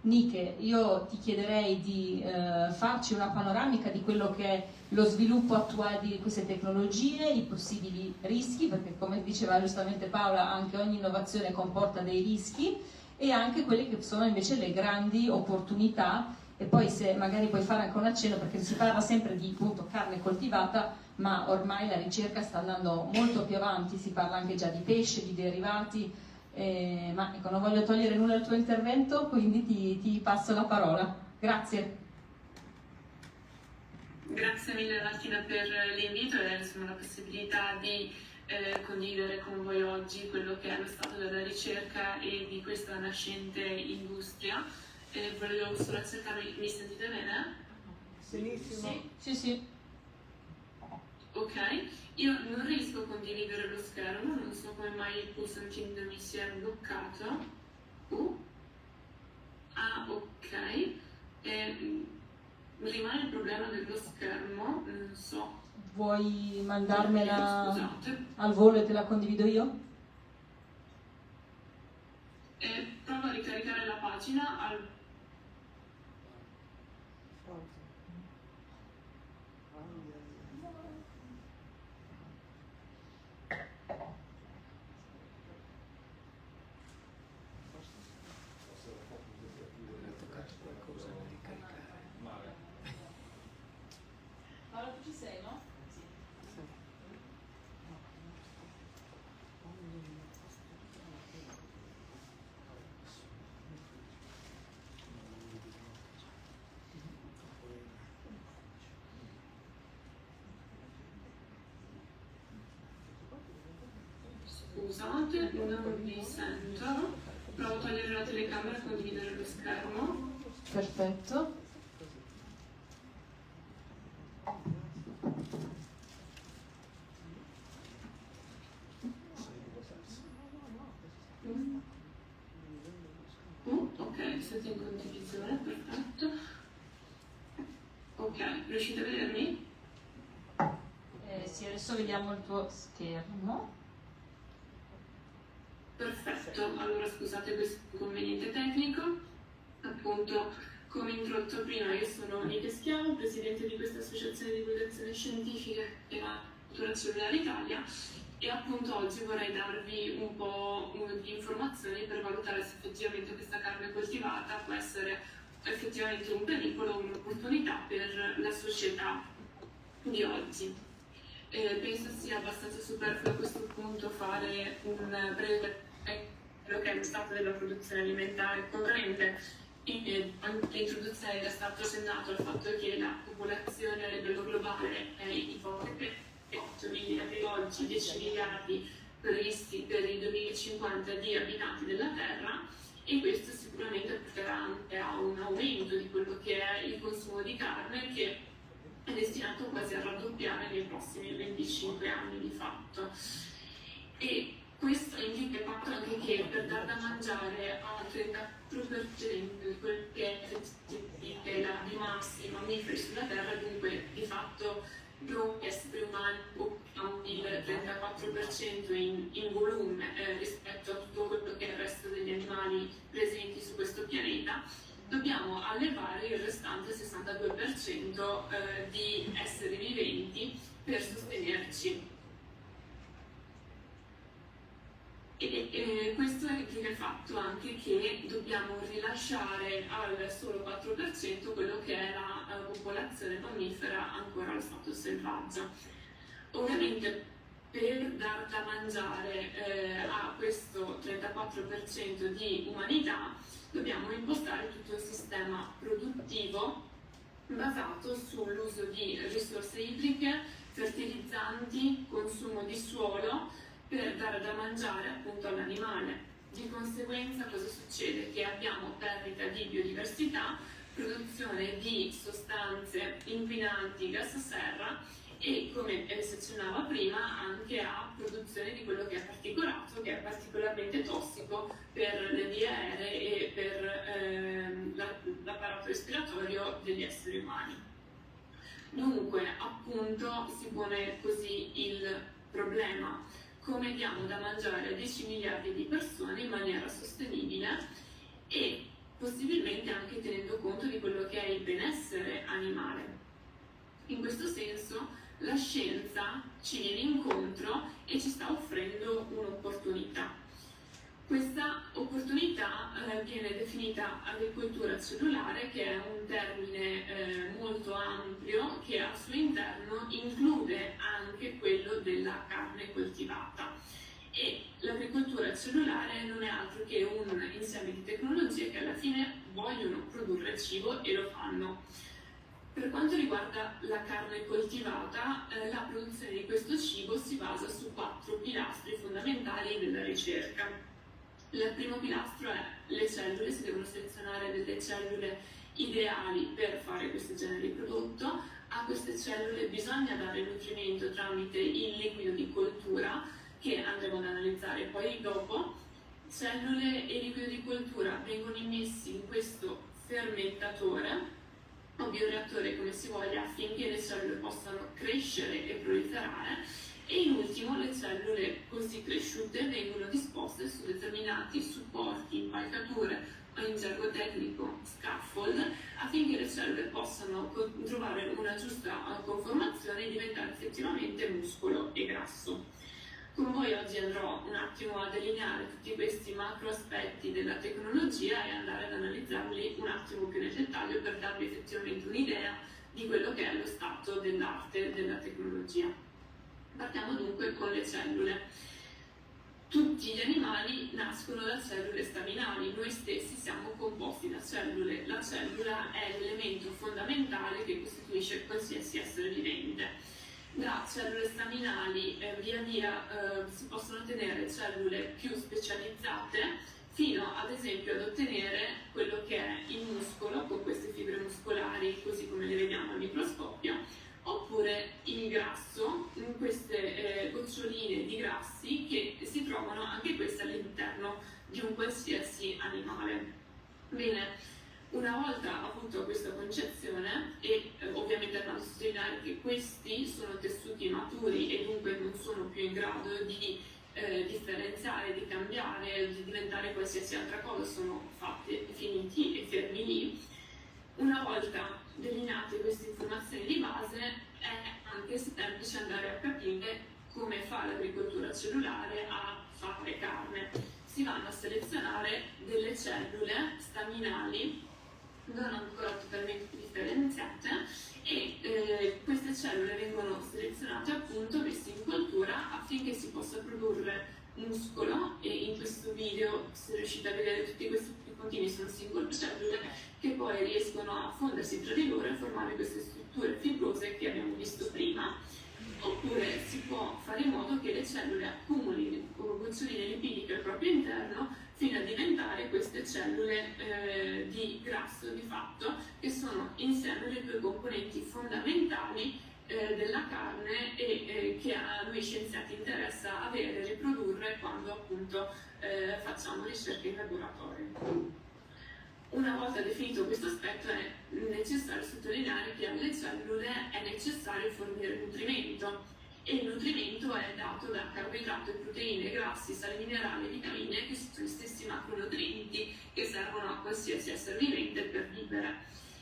Nike, io ti chiederei di farci una panoramica di quello che è lo sviluppo attuale di queste tecnologie, i possibili rischi, perché come diceva giustamente Paola, anche ogni innovazione comporta dei rischi, e anche quelle che sono invece le grandi opportunità. E poi se magari puoi fare anche un accenno, perché si parla sempre di appunto carne coltivata, ma ormai la ricerca sta andando molto più avanti, si parla anche già di pesce, di derivati, ma ecco, non voglio togliere nulla al tuo intervento, quindi ti passo la parola. Grazie. Grazie mille Martina per l'invito e insomma, la possibilità di condividere con voi oggi quello che è lo stato della ricerca e di questa nascente industria. Volevo solo accertare, mi sentite bene? Benissimo. Sì. Ok, io non riesco a condividere lo schermo, non so come mai il pulsantino mi si è bloccato. Ok. Rimane il problema dello schermo, non so. Vuoi mandarmela Scusate. al volo e te la condivido io? Provo a ricaricare la pagina al... Paola, tu ci sei, no? Sì. Scusate, non vi sento. Provo a togliere la telecamera e condividere lo schermo. Perfetto. Ok, siete in condivisione, perfetto. Ok, riuscite a vedermi? Sì, adesso vediamo il tuo schermo. Perfetto, allora scusate questo inconveniente tecnico. Appunto, come introdotto prima, io sono Nica Schiavo, presidente di questa associazione di divulgazione scientifica e la cultura cellulare Italia, e appunto oggi vorrei darvi un po' di informazioni per valutare se effettivamente questa carne coltivata può essere effettivamente un pericolo o un'opportunità per la società di oggi. Penso sia abbastanza superfluo a questo punto fare un breve quello che è lo stato della produzione alimentare corrente. L'introduzione era stato accennato al fatto che la popolazione a livello globale è ipotetico 8 miliardi oggi, 10 miliardi previsti per il 2050 di abitanti della Terra, e questo sicuramente porterà anche a un aumento di quello che è il consumo di carne, che è destinato quasi a raddoppiare nei prossimi 25 anni di fatto. E questo indica il fatto anche che per dar da mangiare al 34% di quello che è la biomasse di mammiferi sulla Terra, dunque di fatto noi esseri umani occupiamo il 34% in volume rispetto a tutto quello che è il resto degli animali presenti su questo pianeta, dobbiamo allevare il restante 62% di esseri viventi per sostenerci. E questo implica il fatto anche che dobbiamo rilasciare al solo 4% quello che è la popolazione mammifera ancora allo stato selvaggio. Ovviamente per dar da mangiare a questo 34% di umanità dobbiamo impostare tutto un sistema produttivo basato sull'uso di risorse idriche, fertilizzanti, consumo di suolo, per dare da mangiare appunto all'animale. Di conseguenza cosa succede? Che abbiamo perdita di biodiversità, produzione di sostanze inquinanti, gas serra e, come si accennava prima, anche a produzione di quello che è particolato, che è particolarmente tossico per le vie aeree e per l'apparato respiratorio degli esseri umani. Dunque, appunto, si pone così il problema: come diamo da mangiare a 10 miliardi di persone in maniera sostenibile e possibilmente anche tenendo conto di quello che è il benessere animale. In questo senso la scienza ci viene incontro e ci sta offrendo un'opportunità. Questa opportunità coltivata. E l'agricoltura cellulare non è altro che un insieme di tecnologie che alla fine vogliono produrre cibo e lo fanno. Per quanto riguarda la carne coltivata, la produzione di questo cibo si basa su 4 pilastri fondamentali della ricerca. Il primo pilastro è le cellule, si devono selezionare delle cellule ideali per fare questo genere di prodotto. A queste cellule bisogna dare nutrimento tramite il liquido di coltura che andremo ad analizzare poi dopo. Cellule e liquido di coltura vengono immessi in questo fermentatore o bioreattore, come si voglia, affinché le cellule possano crescere e proliferare, e in ultimo le cellule così cresciute vengono disposte su determinati supporti, impalcature o in gergo tecnico scaffold, affinché le cellule possano trovare una giusta conformazione e diventare effettivamente muscolo e grasso. Con voi oggi andrò un attimo a delineare tutti questi macro aspetti della tecnologia e andare ad analizzarli un attimo più nel dettaglio per darvi effettivamente un'idea di quello che è lo stato dell'arte della tecnologia. Partiamo dunque con le cellule. Tutti gli animali nascono da cellule staminali, noi stessi siamo composti da cellule. La cellula è l'elemento fondamentale che costituisce qualsiasi essere vivente. Da cellule staminali via via si possono ottenere cellule più specializzate, fino ad esempio ad ottenere quello che è il muscolo con queste fibre muscolari così come le vediamo al microscopio, oppure il grasso, in queste goccioline di grassi che si trovano anche queste all'interno di un qualsiasi animale. Bene, una volta avuto questa concezione, e ovviamente andando a sottolineare che questi sono tessuti maturi e dunque non sono più in grado di differenziare, di cambiare, di diventare qualsiasi altra cosa, sono fatti, finiti e fermi lì. Una volta delineate queste informazioni di base, è anche semplice andare a capire come fa l'agricoltura cellulare a fare carne. Si vanno a selezionare delle cellule staminali non ancora totalmente differenziate e queste cellule vengono selezionate appunto, messe in coltura affinché si possa produrre muscolo, e in questo video, se riuscite a vedere, tutti questi puntini sono singole cellule che poi riescono a fondersi tra di loro e formare queste strutture fibrose che abbiamo visto prima. Oppure si può fare in modo che le cellule accumulino goccioline lipidiche al proprio interno fino a diventare queste cellule di grasso di fatto, che sono insieme le due componenti fondamentali della carne e che a noi scienziati interessa avere e riprodurre quando appunto facciamo ricerche in laboratorio. Una volta definito questo aspetto è necessario sottolineare che alle cellule è necessario fornire nutrimento, e il nutrimento è dato da carboidrato, proteine, grassi, sali minerali e vitamine, che sono gli stessi macronutrienti che servono a qualsiasi essere vivente per vivere.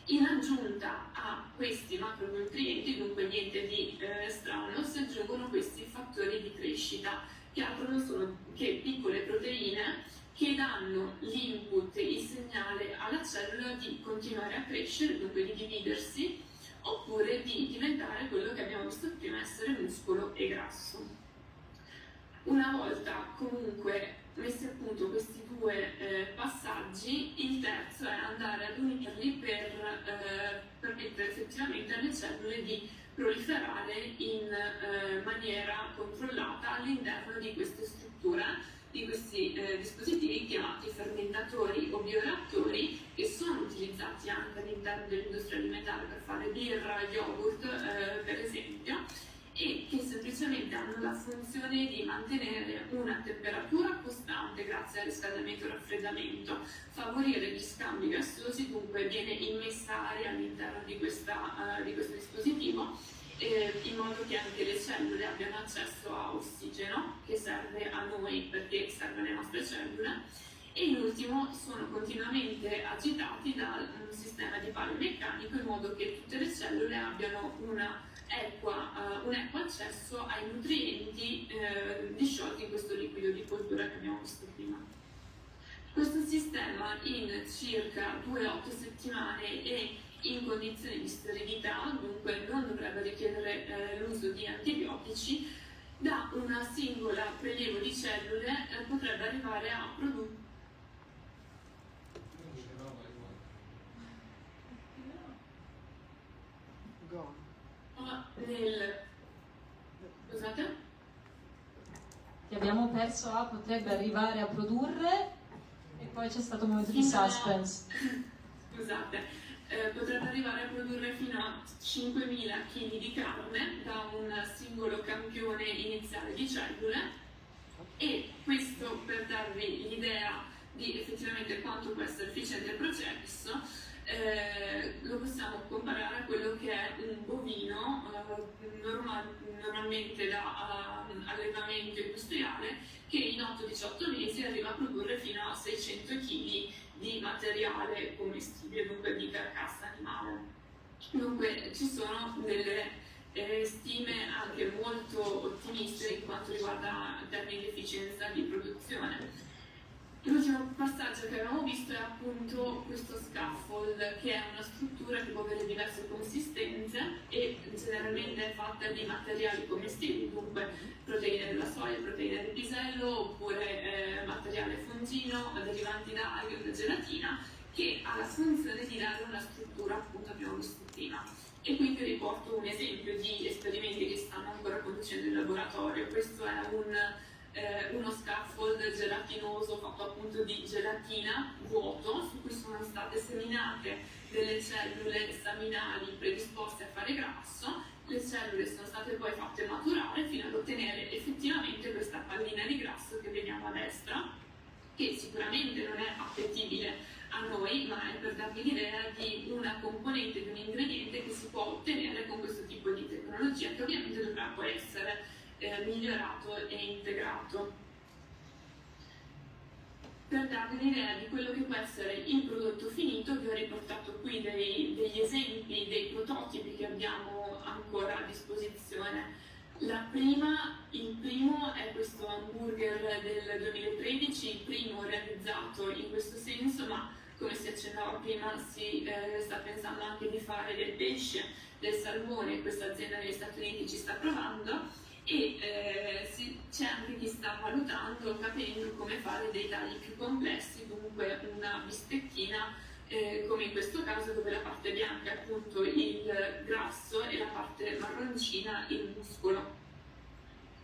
In aggiunta a questi macronutrienti, dunque niente di strano, si aggiungono questi fattori di crescita, che altro non sono che piccole proteine che danno l'input, il segnale alla cellula di continuare a crescere, dunque di dividersi, oppure di diventare quello che abbiamo visto prima, essere muscolo e grasso. Una volta comunque messi a punto questi due passaggi, il terzo è andare ad unirli per permettere effettivamente alle cellule di proliferare in maniera controllata all'interno di queste strutture, di questi dispositivi chiamati fermentatori o bioreattori, che sono utilizzati anche all'interno dell'industria alimentare per fare birra, yogurt per esempio, e che semplicemente hanno la funzione di mantenere una temperatura costante grazie al riscaldamento e raffreddamento, favorire gli scambi gassosi, dunque viene immessa aria all'interno di questo dispositivo, in modo che anche le cellule abbiano accesso a ossigeno, che serve a noi perché serve alle nostre cellule, e in ultimo sono continuamente agitati da un sistema di palo meccanico, in modo che tutte le cellule abbiano un equo accesso ai nutrienti disciolti in questo liquido di coltura che abbiamo visto prima. Questo sistema in circa 2-8 settimane e in condizioni di sterilità, dunque non dovrebbe richiedere l'uso di antibiotici, da una singola prelievo di cellule potrebbe arrivare a produrre Scusate? Che abbiamo perso a potrebbe arrivare a produrre e poi c'è stato un momento di Fino a- suspense. Scusate, potrebbe arrivare a produrre fino a 5.000 kg di carne da un singolo campione iniziale di cellule, e questo per darvi l'idea di effettivamente quanto può essere efficiente il processo. Lo possiamo comparare a quello che è un bovino normalmente da allevamento industriale, che in 8-18 mesi arriva a produrre fino a 600 kg di materiale commestibile, dunque di carcassa animale. Dunque ci sono delle stime anche molto ottimiste in quanto riguarda i termini di efficienza di produzione. L'ultimo passaggio che abbiamo visto è appunto questo scaffold, che è una struttura che può avere diverse consistenze e generalmente è fatta di materiali commestibili, dunque proteine della soia, proteine del pisello, oppure materiale fungino, derivanti da alghe o da gelatina, che ha la funzione di dare una struttura, appunto abbiamo visto prima. E qui vi riporto un esempio di esperimenti che stanno ancora conducendo in laboratorio. Questo è uno scaffold gelatinoso fatto appunto di gelatina vuoto, su cui sono state seminate delle cellule staminali predisposte a fare grasso. Le cellule sono state poi fatte maturare fino ad ottenere effettivamente questa pallina di grasso che vediamo a destra, che sicuramente non è appetibile a noi, ma è per darvi l'idea di una componente, di un ingrediente che si può ottenere con questo tipo di tecnologia, che ovviamente dovrà poi essere migliorato e integrato. Per darvi un'idea di quello che può essere il prodotto finito, vi ho riportato qui degli esempi, dei prototipi che abbiamo ancora a disposizione. Il primo è questo hamburger del 2013, il primo realizzato in questo senso, ma come si accennava prima si sta pensando anche di fare del pesce, del salmone. Questa azienda negli Stati Uniti ci sta provando, e c'è anche chi sta valutando, capendo come fare dei tagli più complessi, dunque una bistecchina come in questo caso, dove la parte bianca è appunto il grasso e la parte marroncina il muscolo.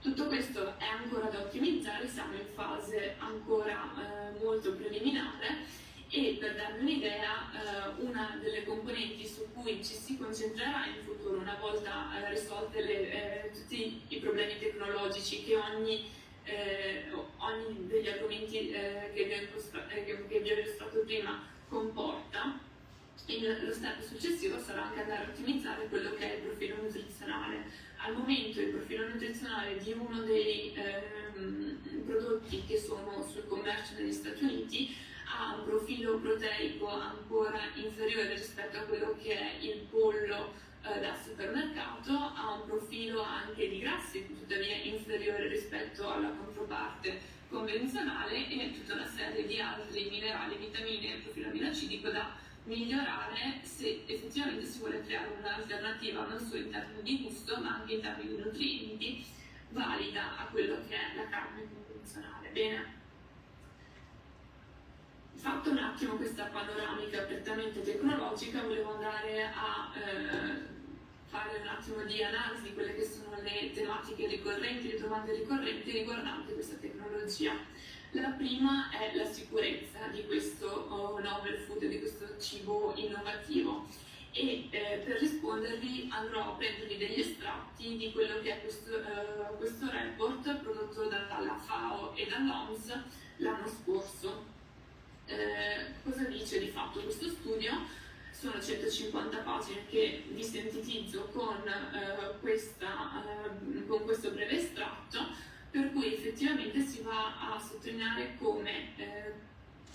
Tutto questo è ancora da ottimizzare, siamo in fase ancora molto preliminare, e per darvi un'idea, una delle componenti su cui ci si concentrerà in futuro, una volta risolte tutti i problemi tecnologici che ogni degli argomenti che vi ho illustrato prima comporta, lo step successivo sarà anche andare a ottimizzare quello che è il profilo nutrizionale. Al momento il profilo nutrizionale di uno dei prodotti che sono sul commercio negli Stati Uniti ha un profilo proteico ancora inferiore rispetto a quello che è il pollo da supermercato, ha un profilo anche di grassi tuttavia inferiore rispetto alla controparte convenzionale, e tutta una serie di altri minerali, vitamine e profilo aminoacidico da migliorare se effettivamente si vuole creare un'alternativa non solo in termini di gusto ma anche in termini di nutrienti valida a quello che è la carne convenzionale. Bene, fatto un attimo questa panoramica prettamente tecnologica, volevo andare a fare un attimo di analisi di quelle che sono le tematiche ricorrenti, le domande ricorrenti riguardanti questa tecnologia. La prima è la sicurezza di questo novel food, di questo cibo innovativo, e per rispondervi andrò a prendervi degli estratti di quello che è questo report prodotto dalla FAO e dall'OMS l'anno scorso. Cosa dice di fatto questo studio? Sono 150 pagine che vi sintetizzo con questo breve estratto, per cui effettivamente si va a sottolineare come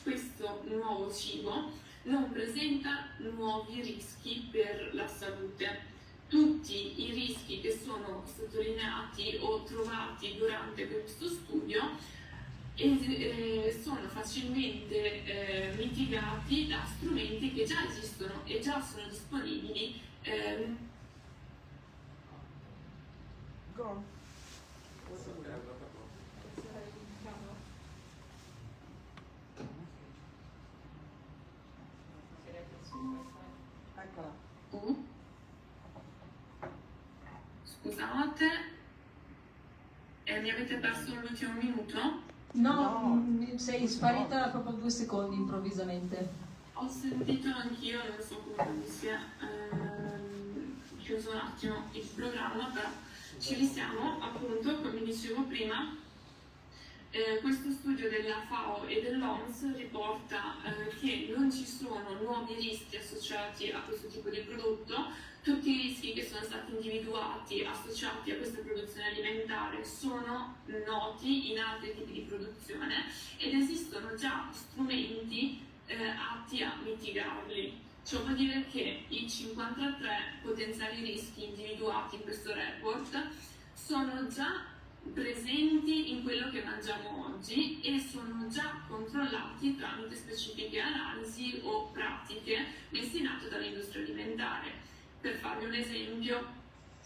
questo nuovo cibo non presenta nuovi rischi per la salute. Tutti i rischi che sono sottolineati o trovati durante questo studio sono facilmente mitigati da strumenti che già esistono e già sono disponibili. Go. Eccola. Scusate, mi avete perso l'ultimo minuto? No, sei sparita proprio 2 secondi improvvisamente. Ho sentito anch'io, non so come mi sia chiuso un attimo il programma, però ci risiamo. Appunto, come dicevo prima, questo studio della FAO e dell'OMS riporta che non ci sono nuovi rischi associati a questo tipo di prodotto. Tutti i rischi che sono stati individuati associati a questa produzione alimentare sono noti in altri tipi di produzione ed esistono già strumenti atti a mitigarli. Ciò vuol dire che i 53 potenziali rischi individuati in questo report sono già presenti in quello che mangiamo oggi e sono già controllati tramite specifiche analisi o pratiche messe in atto dall'industria alimentare. Per farvi un esempio,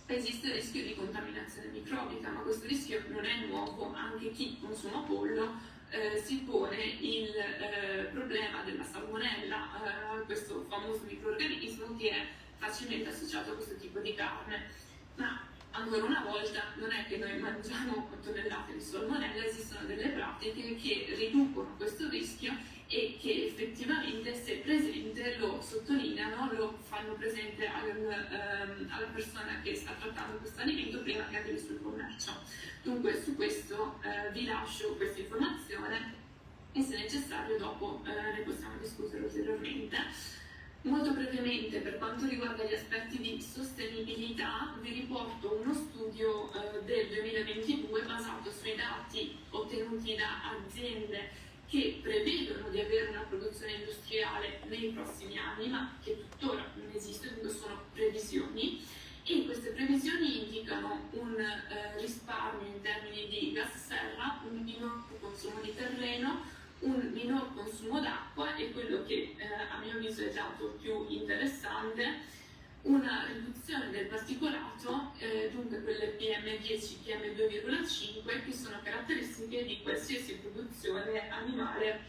esiste il rischio di contaminazione microbica, ma questo rischio non è nuovo. Anche chi consuma pollo si pone il problema della salmonella, questo famoso microrganismo che è facilmente associato a questo tipo di carne. Ma ancora una volta non è che noi mangiamo tonnellate di salmonella, esistono delle pratiche che riducono questo rischio e che effettivamente, se presente, lo sottolineano, lo fanno presente alla persona che sta trattando questo alimento prima che arrivi sul commercio. Dunque su questo vi lascio questa informazione e se necessario dopo ne possiamo discutere ulteriormente. Molto brevemente, per quanto riguarda gli aspetti di sostenibilità, vi riporto uno studio del 2022 basato sui dati ottenuti da aziende che prevedono di avere una produzione industriale nei prossimi anni, ma che tuttora non esiste, dunque sono previsioni. E queste previsioni indicano un risparmio in termini di gas serra, un minor consumo di terreno, un minor consumo d'acqua e quello che a mio avviso è il dato più interessante, una riduzione del particolato, dunque quelle PM10, PM2,5, che sono caratteristiche di qualsiasi produzione animale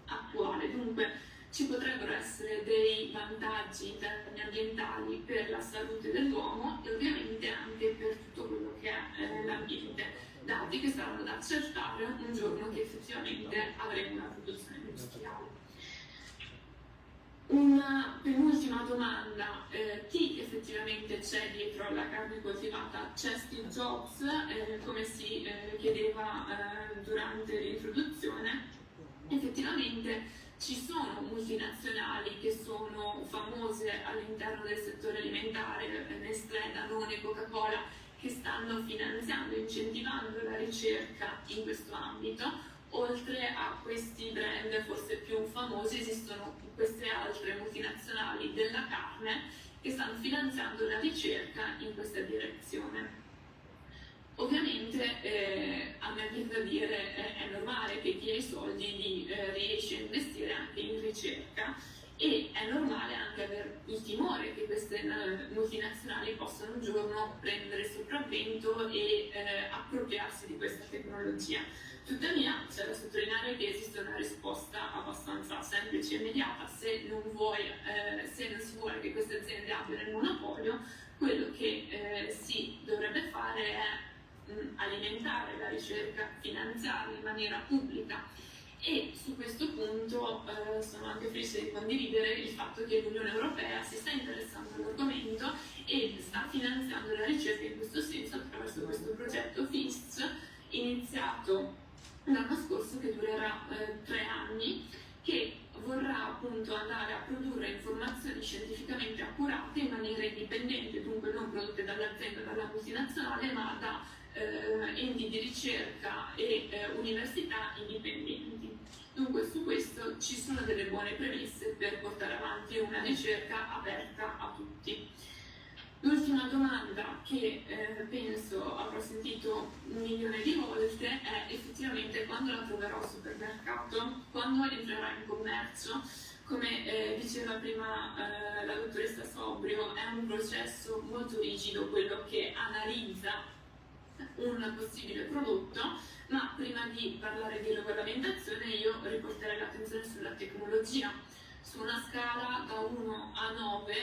attuale. Dunque ci potrebbero essere dei vantaggi in termini ambientali per la salute dell'uomo e ovviamente anche per tutto quello che è l'ambiente, dati che saranno da accertare un giorno che effettivamente avremo una produzione industriale. Una penultima domanda, chi effettivamente c'è dietro alla carne coltivata? C'è Steve Jobs, come si chiedeva durante l'introduzione. Effettivamente ci sono multinazionali che sono famose all'interno del settore alimentare, Nestlé, Danone, Coca-Cola, che stanno finanziando e incentivando la ricerca in questo ambito. Oltre a questi brand forse più famosi esistono queste altre multinazionali della carne che stanno finanziando la ricerca in questa direzione. Ovviamente a me viene da dire è normale che chi ha i soldi riesce a investire anche in ricerca e è normale anche avere il timore che queste multinazionali possano un giorno prendere sopravvento e appropriarsi di questa tecnologia. Tuttavia c'è da sottolineare che esiste una risposta abbastanza semplice e immediata: se non si vuole che queste aziende abbiano il monopolio, quello che si dovrebbe fare è alimentare la ricerca, finanziarla in maniera pubblica. E su questo punto sono anche felice di condividere il fatto che l'Unione Europea si sta interessando all'argomento e sta finanziando la ricerca in questo senso attraverso questo progetto FISC iniziato l'anno scorso, che durerà 3 anni, che vorrà appunto andare a produrre informazioni scientificamente accurate in maniera indipendente, dunque non prodotte dall'azienda, dalla multinazionale, ma da enti di ricerca e università indipendenti. Dunque su questo ci sono delle buone premesse per portare avanti una ricerca aperta a tutti. L'ultima domanda che penso avrò sentito 1 milione di volte è effettivamente quando la troverò al supermercato, quando entrerà in commercio. Come diceva prima la dottoressa Sobrio, è un processo molto rigido quello che analizza un possibile prodotto, ma prima di parlare di regolamentazione io riporterei l'attenzione sulla tecnologia. Su una scala da 1 a 9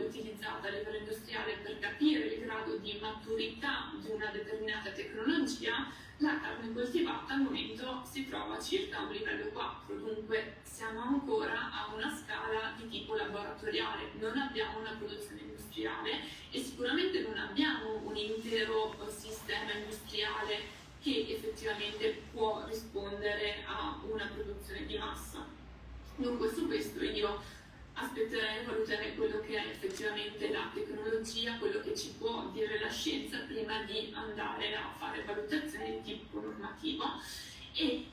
utilizzata a livello industriale per capire il grado di maturità di una determinata tecnologia, la carne coltivata al momento si trova circa a un livello 4, dunque siamo ancora a una scala di tipo laboratoriale, non abbiamo una produzione industriale e sicuramente non abbiamo un intero sistema industriale che effettivamente può rispondere a una produzione di massa. Dunque su questo io aspetterei, valuterei quello che è effettivamente la tecnologia, quello che ci può dire la scienza prima di andare a fare valutazioni di tipo normativo. E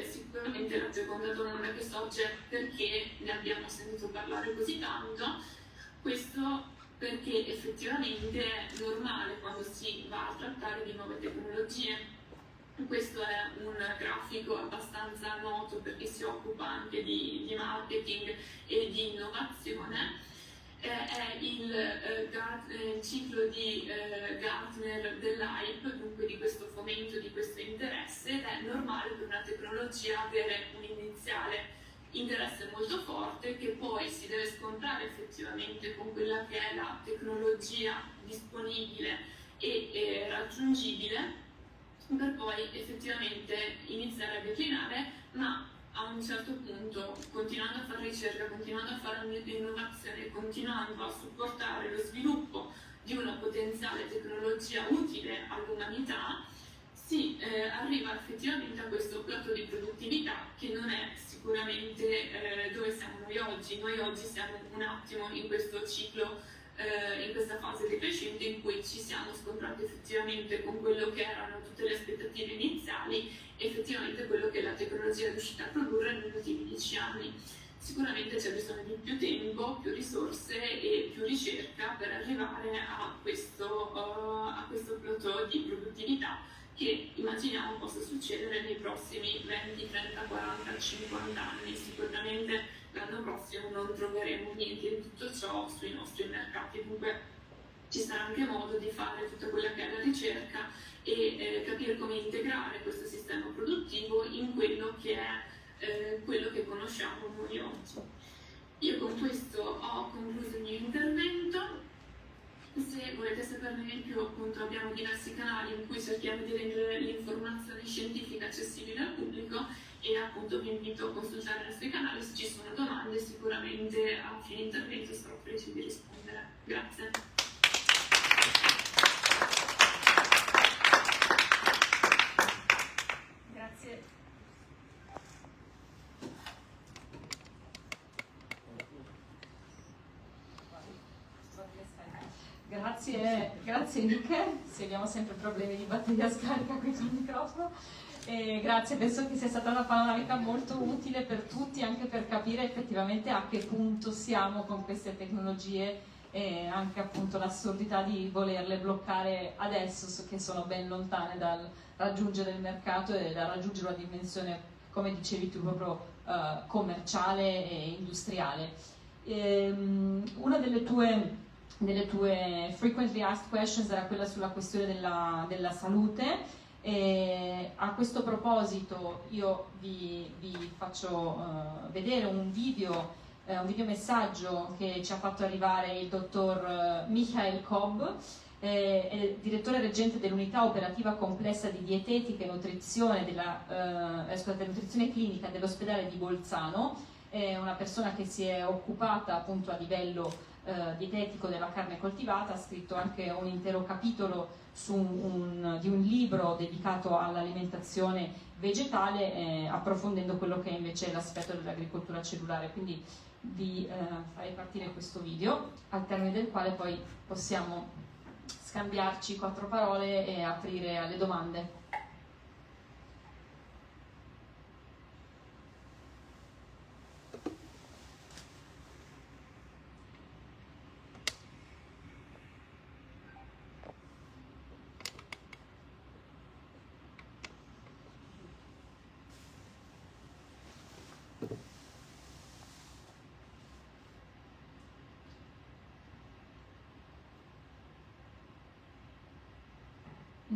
sicuramente la seconda domanda che sorge: perché ne abbiamo sentito parlare così tanto? Questo perché effettivamente è normale quando si va a trattare di nuove tecnologie. Questo è un grafico abbastanza noto perché si occupa anche di marketing e di innovazione. È il ciclo di Gartner dell'hype, dunque di questo fomento, di questo interesse, ed è normale per una tecnologia avere un iniziale interesse molto forte che poi si deve scontrare effettivamente con quella che è la tecnologia disponibile e raggiungibile, per poi effettivamente iniziare a declinare, ma a un certo punto, continuando a fare ricerca, continuando a fare innovazione, continuando a supportare lo sviluppo di una potenziale tecnologia utile all'umanità, si arriva effettivamente a questo plateau di produttività che non è sicuramente dove siamo noi oggi. Noi oggi siamo un attimo in questo ciclo, in questa fase decrescente in cui ci siamo scontrati effettivamente con quello che erano tutte le aspettative iniziali e effettivamente quello che la tecnologia è riuscita a produrre negli ultimi 10 anni. Sicuramente c'è bisogno di più tempo, più risorse e più ricerca per arrivare a questo plateau di produttività che immaginiamo possa succedere nei prossimi 20, 30, 40, 50 anni. Sicuramente l'anno prossimo non troveremo niente di tutto ciò sui nostri mercati, dunque ci sarà anche modo di fare tutta quella che è la ricerca e capire come integrare questo sistema produttivo in quello che è quello che conosciamo noi oggi. Io con questo ho concluso il mio intervento. Se volete saperne di più, appunto, abbiamo diversi canali in cui cerchiamo di rendere l'informazione scientifica accessibile al pubblico e appunto vi invito a consultare i nostri canali. Se ci sono domande sicuramente a fine intervento sarò felice di rispondere. Grazie. Grazie. Grazie Nick, se abbiamo sempre problemi di batteria scarica qui sul microfono. Grazie, penso che sia stata una panoramica molto utile per tutti, anche per capire effettivamente a che punto siamo con queste tecnologie e anche appunto l'assurdità di volerle bloccare adesso, che sono ben lontane dal raggiungere il mercato e da raggiungere una dimensione, come dicevi tu, proprio commerciale e industriale. Una delle tue frequently asked questions era quella sulla questione della salute. E a questo proposito io vi faccio vedere un video messaggio che ci ha fatto arrivare il dottor Michael Cobb, è direttore reggente dell'unità operativa complessa di dietetica e nutrizione nutrizione clinica dell'ospedale di Bolzano. È una persona che si è occupata appunto a livello dietetico della carne coltivata, ha scritto anche un intero capitolo di un libro dedicato all'alimentazione vegetale, approfondendo quello che è invece l'aspetto dell'agricoltura cellulare. Quindi vi farei partire questo video, al termine del quale poi possiamo scambiarci 4 parole e aprire alle domande.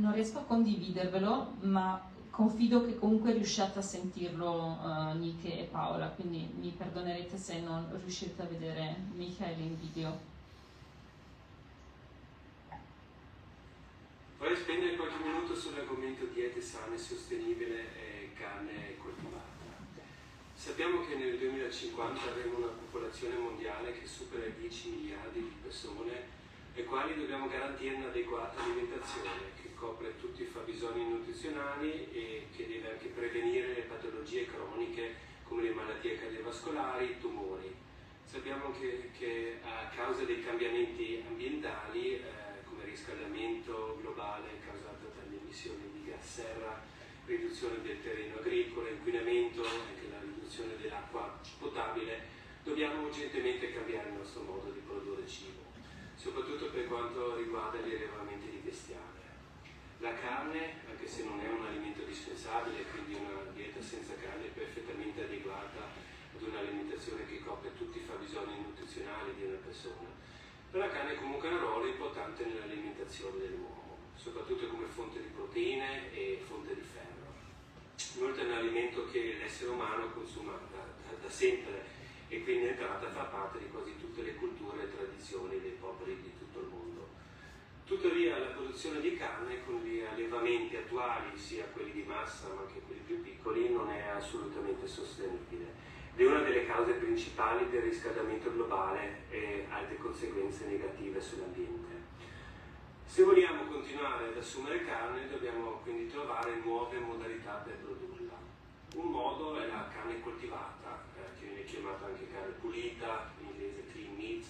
non riesco a condividervelo, ma confido che comunque riusciate a sentirlo Nike e Paola, quindi mi perdonerete se non riuscite a vedere Michael in video. Vorrei spendere qualche minuto sull'argomento diete sane, sostenibile e carne coltivata. Sappiamo che nel 2050 avremo una popolazione mondiale che supera i 10 miliardi di persone, ai quali dobbiamo garantire un'adeguata alimentazione che copre tutti i fabbisogni nutrizionali e che deve anche prevenire le patologie croniche come le malattie cardiovascolari e i tumori. Sappiamo che a causa dei cambiamenti ambientali, come riscaldamento globale causato dalle emissioni di gas serra, riduzione del terreno agricolo, inquinamento, anche la riduzione dell'acqua potabile, dobbiamo urgentemente cambiare il nostro modo di produrre cibo, soprattutto per quanto riguarda gli allevamenti di bestiame. La carne, anche se non è un alimento dispensabile, quindi una dieta senza carne è perfettamente adeguata ad un'alimentazione che copre tutti i fabbisogni nutrizionali di una persona. Però la carne comunque ha un ruolo importante nell'alimentazione dell'uomo, soprattutto come fonte di proteine e fonte di ferro. Inoltre è un alimento che l'essere umano consuma da sempre e quindi è entrata a far parte di quasi tutte le culture e tradizioni dei popoli di tutto il mondo. Tuttavia la produzione di carne con gli allevamenti attuali, sia quelli di massa ma anche quelli più piccoli, non è assolutamente sostenibile. Ed è una delle cause principali del riscaldamento globale e altre conseguenze negative sull'ambiente. Se vogliamo continuare ad assumere carne dobbiamo quindi trovare nuove modalità per produrla. Un modo è la carne coltivata, che viene chiamata anche carne pulita, in inglese clean meat,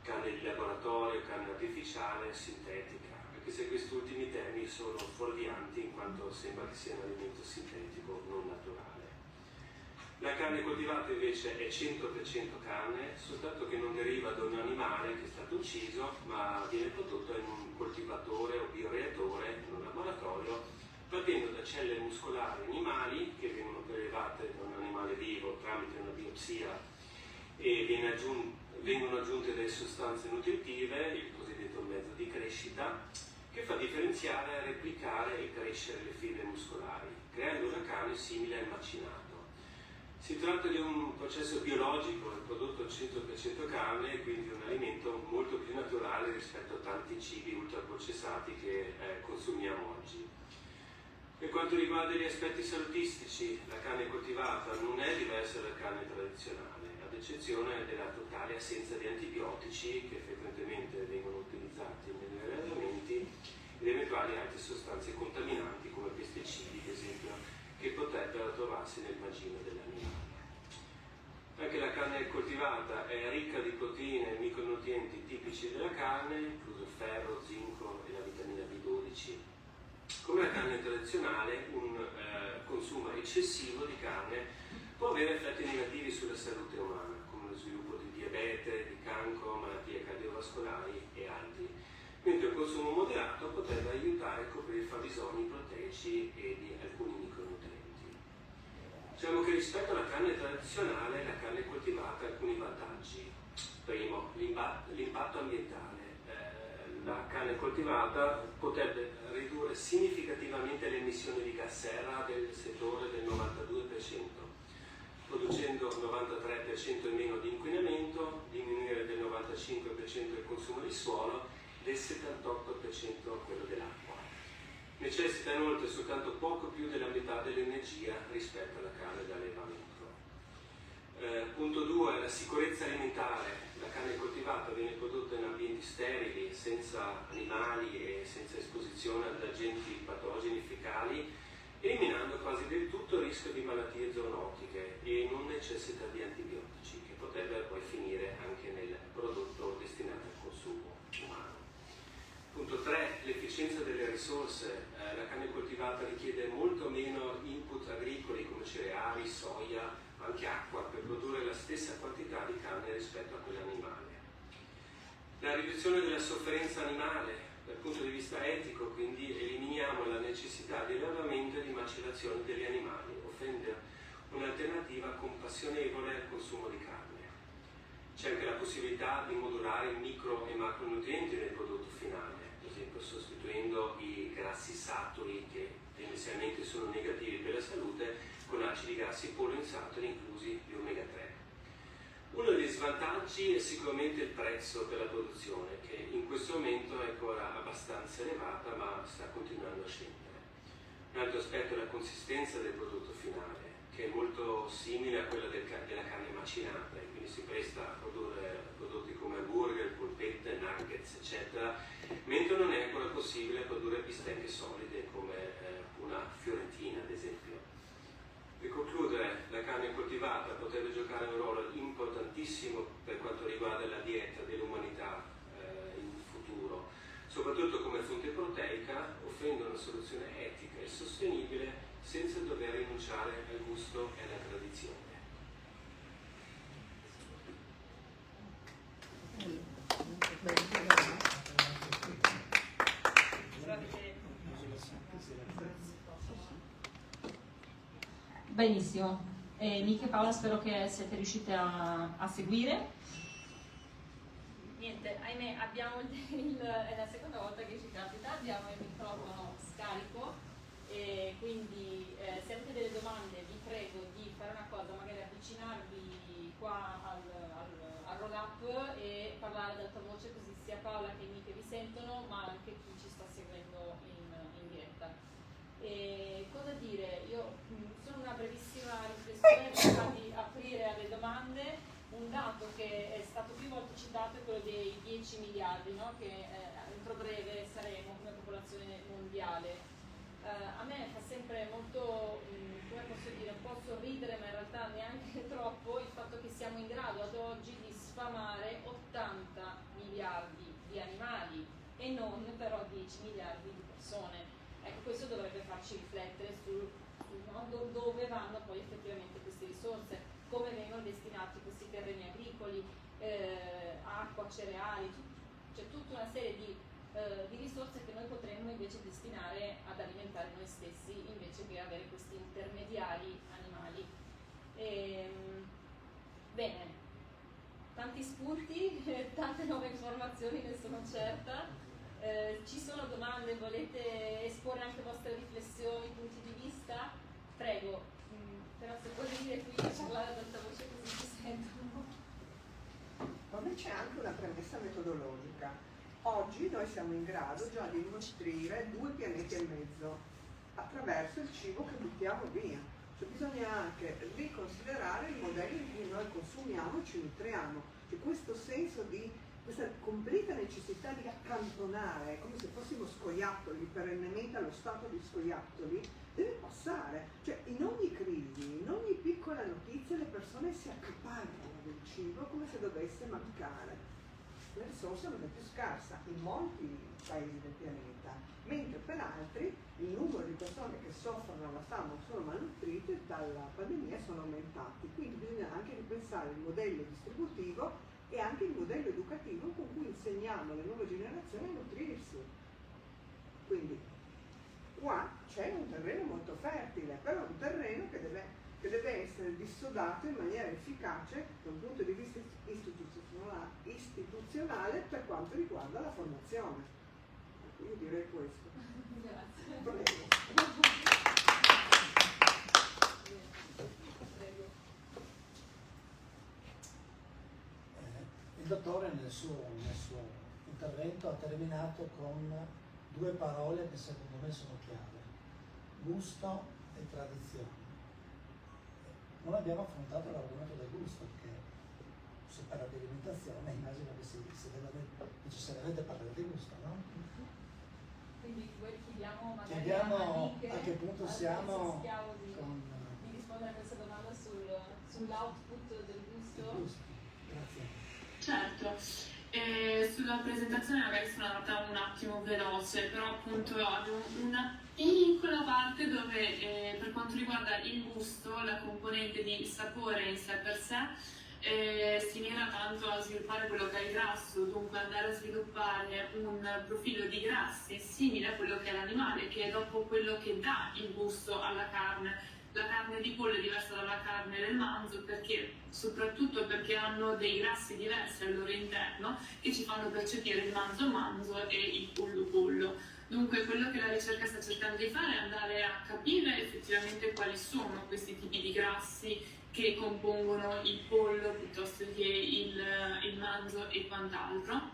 carne di laboratorio, carne artificiale, sintetica, anche se questi ultimi termini sono fuorvianti in quanto sembra che sia un alimento sintetico, non naturale. La carne coltivata invece è 100% carne, soltanto che non deriva da un animale che è stato ucciso, ma viene prodotta in un coltivatore o bioreattore, in un laboratorio, partendo da cellule muscolari animali che vengono prelevate da un animale vivo tramite una biopsia e vengono aggiunte delle sostanze nutritive, il cosiddetto mezzo di crescita, che fa differenziare, replicare e crescere le fibre muscolari, creando una carne simile al macinato. Si tratta di un processo biologico, il prodotto 100% carne, quindi un alimento molto più naturale rispetto a tanti cibi ultraprocessati che consumiamo oggi. Per quanto riguarda gli aspetti salutistici, la carne coltivata non è diversa dalla carne tradizionale, ad eccezione della totale assenza di antibiotici che frequentemente vengono utilizzati negli allevamenti ed eventuali altre sostanze contaminanti come pesticidi, ad esempio, che potrebbero trovarsi nel bacino dell'animale. Anche la carne coltivata è ricca di proteine e micronutrienti tipici della carne, incluso ferro, zinco e la vitamina B12. Come la carne tradizionale, un consumo eccessivo di carne può avere effetti negativi sulla salute umana, come lo sviluppo di diabete, di cancro, malattie cardiovascolari e altri, mentre un consumo moderato potrebbe aiutare a coprire i fabbisogni proteici e di alcuni micronutrienti. Diciamo che rispetto alla carne tradizionale, la carne coltivata ha alcuni vantaggi. Primo, l'impatto ambientale. La carne coltivata potrebbe ridurre significativamente le emissioni di gas serra del settore del 92%, producendo 93% in meno di inquinamento, diminuire del 95% il consumo di suolo e del 78% quello dell'acqua. Necessita inoltre soltanto poco più della metà dell'energia rispetto alla carne d'allevamento. Punto 2. La sicurezza alimentare. La carne coltivata viene prodotta in ambienti sterili, senza animali e senza esposizione ad agenti patogeni fecali, eliminando quasi del tutto il rischio di malattie zoonotiche e non necessita di antibiotici, che potrebbero poi finire anche nel prodotto destinato al consumo umano. Punto 3. L'efficienza delle risorse. La carne coltivata richiede molto meno input agricoli come cereali, soia, anche acqua per produrre la stessa quantità di carne rispetto a quella animale. La riduzione della sofferenza animale. Dal punto di vista etico, quindi, eliminiamo la necessità di allevamento e di macellazione degli animali, offrendo un'alternativa compassionevole al consumo di carne. C'è anche la possibilità di modulare micro e macronutrienti nel prodotto finale. Per esempio sostituendo i grassi saturi che tendenzialmente sono negativi per la salute con acidi grassi poliinsaturi, inclusi gli omega 3. Uno degli svantaggi è sicuramente il prezzo per la produzione, che in questo momento è ancora abbastanza elevata, ma sta continuando a scendere. Un altro aspetto è la consistenza del prodotto finale, che è molto simile a quella della carne macinata, e quindi si presta a produrre prodotti come hamburger, polpette, nuggets, eccetera, mentre non è ancora possibile produrre bistecche solide come una fiorentina, ad esempio. Per concludere, la carne coltivata potrebbe giocare un ruolo importantissimo per quanto riguarda la dieta dell'umanità in futuro, soprattutto come fonte proteica, offrendo una soluzione etica e sostenibile senza dover rinunciare al gusto e alla tradizione. Benissimo, Nick e Paola, spero che siete riuscite a seguire. Niente, ahimè, abbiamo è la seconda volta che ci capita, abbiamo il microfono scarico, e quindi se avete delle domande vi prego di fare una cosa, magari avvicinarvi qua al roll-up e parlare ad alta voce, così sia Paola che Nick vi sentono, ma anche chi ci sta seguendo in diretta. E cosa dire? Io sono una brevissima riflessione prima di aprire alle domande. Un dato che è stato più volte citato è quello dei 10 miliardi, no? Che entro breve saremo come popolazione mondiale. A me fa sempre molto, come posso dire, un po' sorridere, ma in realtà neanche troppo, il fatto che siamo in grado ad oggi di sfamare 80 miliardi di animali e non però 10 miliardi di persone. Ecco, questo dovrebbe farci riflettere sul modo dove vanno poi effettivamente queste risorse, come vengono destinati questi terreni agricoli, acqua, cereali, c'è tutta una serie di risorse che noi potremmo invece destinare ad alimentare noi stessi, invece che avere questi intermediari animali. Bene, tanti spunti, tante nuove informazioni, ne sono certa. Ci sono domande, volete esporre anche vostre riflessioni, punti di vista? Prego, però se puoi venire qui a parlare ad alta voce così ci sentono. Poi c'è anche una premessa metodologica. Oggi noi siamo in grado già di nutrire 2 pianeti e mezzo attraverso il cibo che buttiamo via. Cioè bisogna anche riconsiderare i modelli in cui noi consumiamo e ci nutriamo. C'è questo senso di questa completa necessità di accantonare, come se fossimo scoiattoli, perennemente allo stato di scoiattoli, deve passare. Cioè in ogni crisi, in ogni piccola notizia le persone si accaparrano del cibo come se dovesse mancare. La risorsa non è più scarsa in molti paesi del pianeta, mentre per altri il numero di persone che soffrono la fame o sono malnutrite dalla pandemia sono aumentati. Quindi bisogna anche ripensare il modello distributivo e anche il modello educativo con cui insegniamo alle nuove generazioni a nutrirsi. Quindi qua c'è un terreno molto fertile, però un terreno che deve essere dissodato in maniera efficace da un punto di vista istituzionale per quanto riguarda la formazione. Io direi questo. Grazie. Prego. Il dottore nel suo intervento ha terminato con 2 parole che secondo me sono chiave: gusto e tradizione. Non abbiamo affrontato l'argomento del gusto, perché si parla di alimentazione, immagino che si deve necessariamente parlare di gusto, no? Quindi chiediamo magari Chiediamo a che punto siamo di rispondere a questa domanda sull'output del gusto. Grazie. Certo, sulla presentazione magari sono andata un attimo veloce, però appunto avevo una piccola parte dove per quanto riguarda il gusto, la componente di sapore in sé per sé, si mira tanto a sviluppare quello che è il grasso, dunque andare a sviluppare un profilo di grassi simile a quello che è l'animale, che è dopo quello che dà il gusto alla carne. La carne carne di pollo è diversa dalla carne del manzo, perché soprattutto perché hanno dei grassi diversi al loro interno che ci fanno percepire il manzo e il pollo. Dunque quello che la ricerca sta cercando di fare è andare a capire effettivamente quali sono questi tipi di grassi che compongono il pollo piuttosto che il manzo e quant'altro,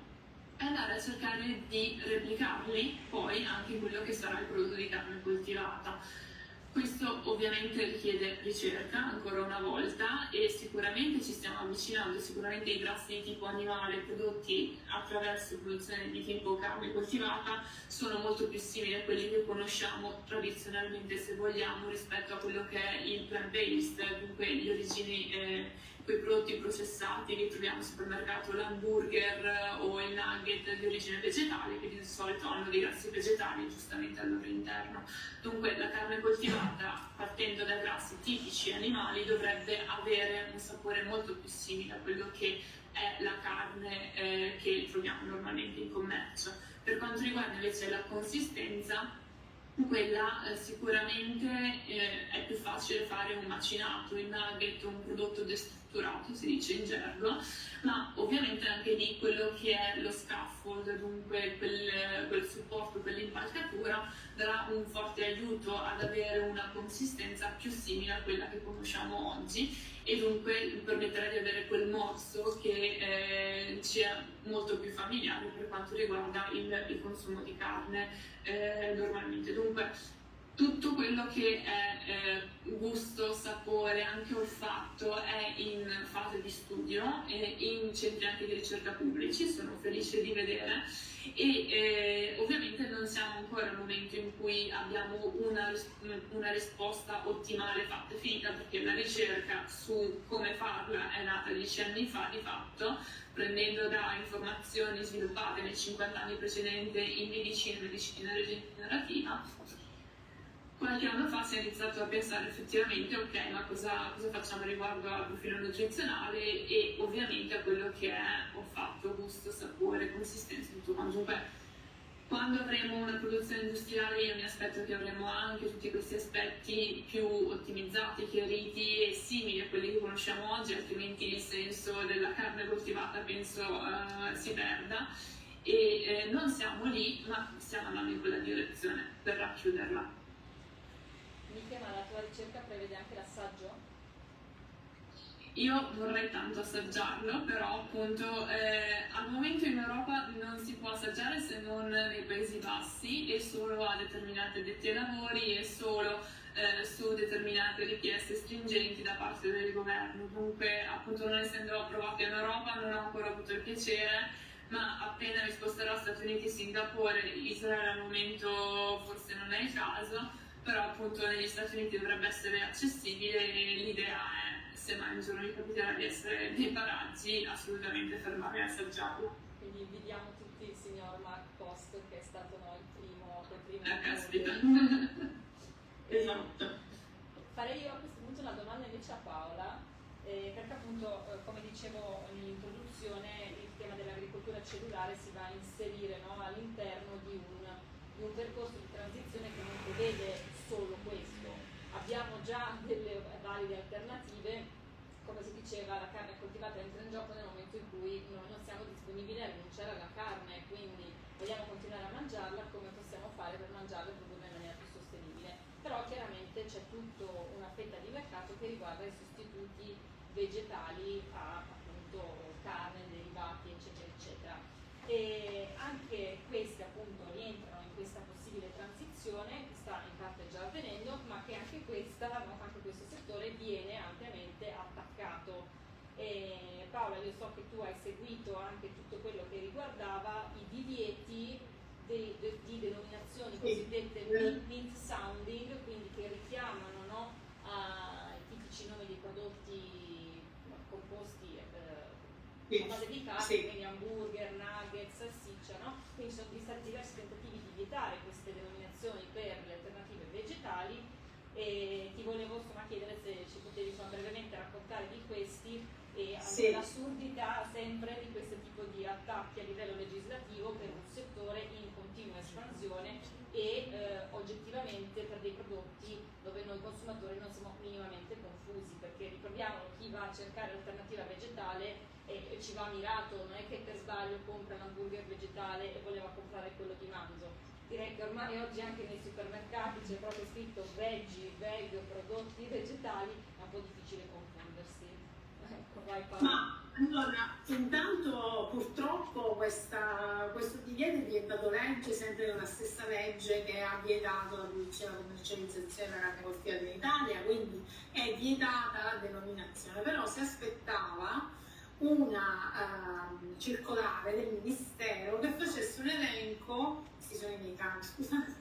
e andare a cercare di replicarli poi anche in quello che sarà il prodotto di carne coltivata. Questo ovviamente richiede ricerca ancora una volta, e sicuramente ci stiamo avvicinando, sicuramente i grassi di tipo animale prodotti attraverso produzione di tipo carne coltivata sono molto più simili a quelli che conosciamo tradizionalmente, se vogliamo, rispetto a quello che è il plant-based, dunque le origini, quei prodotti processati che troviamo al supermercato, l'hamburger o il nugget di origine vegetale, che di solito hanno dei grassi vegetali giustamente al loro interno. Dunque la carne coltivata, partendo dai grassi tipici animali, dovrebbe avere un sapore molto più simile a quello che è la carne che troviamo normalmente in commercio. Per quanto riguarda invece la consistenza, quella sicuramente è più facile fare un macinato, il nugget, un prodotto destrutturato, si dice in gergo, ma ovviamente anche lì quello che è lo scaffold, dunque quel supporto, quell'impalcatura, darà un forte aiuto ad avere una consistenza più simile a quella che conosciamo oggi, e dunque permetterà di avere quel morso che ci è molto più familiare per quanto riguarda il consumo di carne normalmente. Dunque tutto quello che è gusto, sapore, anche olfatto è in fase di studio e in centri anche di ricerca pubblici, sono felice di vedere, e ovviamente non siamo ancora al momento in cui abbiamo una risposta ottimale fatta e finita, perché la ricerca su come farla è nata 10 anni fa di fatto, prendendo da informazioni sviluppate nei 50 anni precedenti in medicina rigenerativa. Qualche anno fa si è iniziato a pensare effettivamente, ok, ma cosa facciamo riguardo al profilo nutrizionale e ovviamente a quello che è olfatto, gusto, sapore, consistenza, tutto quanto. Dunque, quando avremo una produzione industriale io mi aspetto che avremo anche tutti questi aspetti più ottimizzati, chiariti e simili a quelli che conosciamo oggi, altrimenti il senso della carne coltivata penso si perda, e non siamo lì, ma stiamo andando in quella direzione per racchiuderla. Michele, ma la tua ricerca prevede anche l'assaggio? Io vorrei tanto assaggiarlo, però appunto al momento in Europa non si può assaggiare se non nei Paesi Bassi e solo a determinate addetti ai lavori e solo su determinate richieste stringenti da parte del governo. Dunque appunto non essendo approvato in Europa non ho ancora avuto il piacere, ma appena mi sposterò a Stati Uniti, Singapore, Israele al momento forse non è il caso, però appunto negli Stati Uniti dovrebbe essere accessibile e l'idea è, se mai un giorno mi capiterà di essere nei paraggi, assolutamente fermarmi a assaggiarlo. Quindi invidiamo tutti il signor Mark Post, che è stato il primo Caspita. Esatto. Farei io a questo punto una domanda invece a Paola, perché appunto, come dicevo nell'introduzione, il tema dell'agricoltura cellulare si va a inserire, no, all'interno di un percorso di transizione che non prevede solo questo. Abbiamo già delle valide alternative, come si diceva, la carne coltivata entra in gioco nel momento in cui noi non siamo disponibili a rinunciare alla carne, quindi vogliamo continuare a mangiarla, come possiamo fare per mangiarla e produrla in maniera più sostenibile. Però chiaramente c'è tutta una fetta di mercato che riguarda i sostituti vegetali a appunto carne, derivati, eccetera, eccetera. E anche questi appunto rientrano in questa possibile transizione che sta in parte già avvenendo, ma che anche questo settore viene ampiamente attaccato. E Paola, io so che tu hai seguito anche tutto quello che riguardava i divieti di denominazioni cosiddette mint sounding, quindi che richiamano, no, ai tipici nomi dei prodotti composti a base di carne, quindi hamburger, nuggets, salsiccia, no? Quindi sono stati diversi tentativi di vietare queste denominazioni per le alternative vegetali, e ti volevo chiedere se ci potevi brevemente raccontare di questi e anche l'assurdità sempre di questo tipo di attacchi a livello legislativo per un settore in continua espansione e oggettivamente per dei prodotti dove noi consumatori non siamo minimamente ricordiamolo, chi va a cercare l'alternativa vegetale ci va mirato, non è che per sbaglio compra l'hamburger vegetale e voleva comprare quello di manzo. Direi che ormai oggi anche nei supermercati c'è proprio scritto veggie, veg, prodotti vegetali, è un po' difficile confondersi. Ecco, vai Paola. Ma allora, intanto purtroppo questo divieto è diventato legge, sempre una stessa legge che ha vietato la produzione e la commercializzazione della carne coltivata in Italia, quindi è vietata la denominazione, però si aspettava una circolare del Ministero che facesse un elenco, questi sono i miei cani, scusate,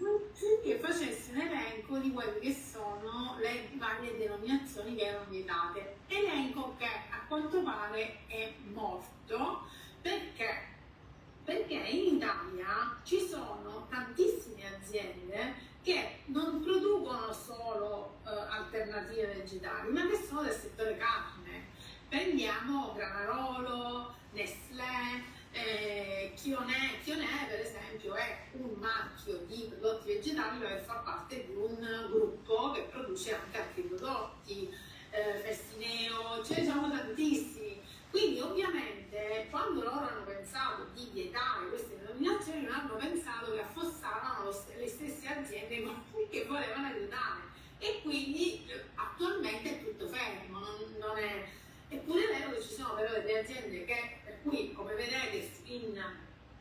che facesse un elenco di quelle che sono le varie denominazioni che erano vietate. Elenco che a quanto pare è morto perché in Italia ci sono tantissime aziende che non producono solo alternative vegetali, ma che sono del settore carne. Prendiamo Granarolo, Nestlé, Chionè per esempio è un marchio di prodotti vegetali che fa parte di un gruppo che produce anche altri prodotti, Festineo, ce ne sono tantissimi. Quindi ovviamente quando loro hanno pensato di vietare queste denominazioni non hanno pensato che affossavano le stesse aziende che volevano aiutare, e quindi attualmente è tutto fermo, non è. Eppure è vero che ci sono però delle aziende per cui, come vedete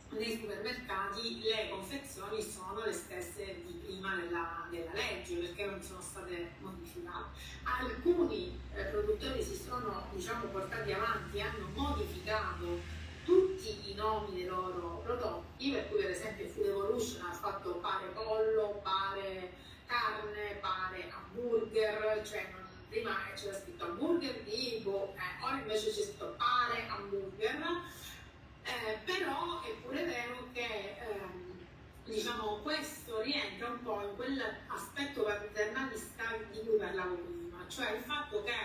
nei supermercati, le confezioni sono le stesse di prima della legge, perché non sono state modificate. Alcuni produttori si sono, portati avanti, hanno modificato tutti i nomi dei loro prodotti, per cui per esempio Food Evolution ha fatto pare pollo, pare carne, pare hamburger, prima c'era scritto hamburger di ora invece c'è scritto pare hamburger, però è pure vero che questo rientra un po' in quell'aspetto paternalista di cui parlavo prima, cioè il fatto che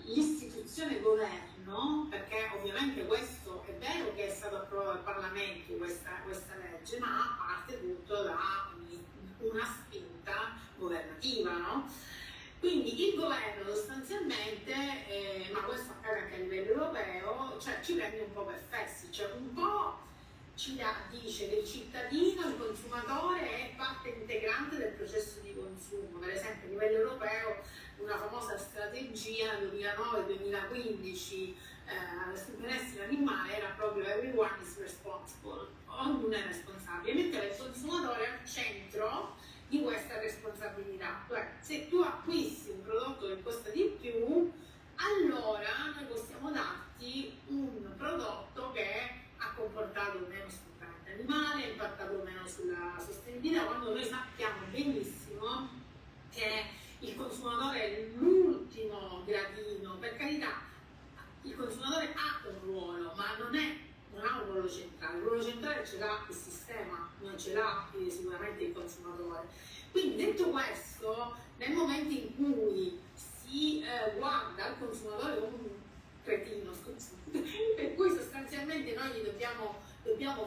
l'istituzione governo, perché ovviamente questo è vero che è stato approvato dal Parlamento questa legge, ma parte tutto da una spinta governativa, no? Quindi il governo sostanzialmente, ma questo accade anche a livello europeo, ci prende un po' per fessi, un po' ci dice che il cittadino, il consumatore è parte integrante del processo di consumo. Per esempio a livello europeo una famosa strategia 2009-2015 sul benessere animale era proprio everyone is responsible, ognuno è responsabile, metteva il consumatore al centro di questa responsabilità. Se tu acquisti un prodotto che costa di più, allora noi possiamo darti un prodotto che ha comportato meno sfruttamento animale, ha impattato meno sulla sostenibilità, quando noi sappiamo benissimo che il consumatore è l'ultimo gradino. Per carità, il consumatore ha un ruolo, ma non ha un ruolo centrale. Il ruolo centrale ce l'ha il sistema, non ce l'ha sicuramente il consumatore. Quindi detto questo, nel momento in cui si guarda il consumatore come un cretino, per cui sostanzialmente noi gli dobbiamo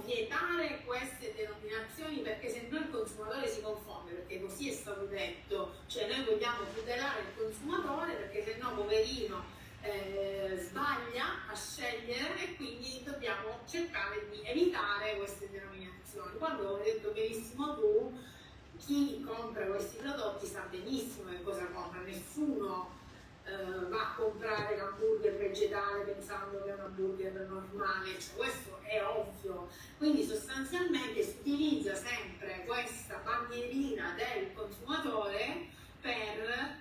vietare queste denominazioni, perché se no il consumatore si confonde, perché così è stato detto, noi vogliamo tutelare il consumatore perché se no poverino sbaglia a scegliere, e quindi dobbiamo cercare di evitare queste denominazioni. Quando hai detto benissimo tu, chi compra questi prodotti sa benissimo che cosa compra, nessuno va a comprare l'hamburger vegetale pensando che è un hamburger normale, questo è ovvio. Quindi sostanzialmente si utilizza sempre questa bandierina del consumatore per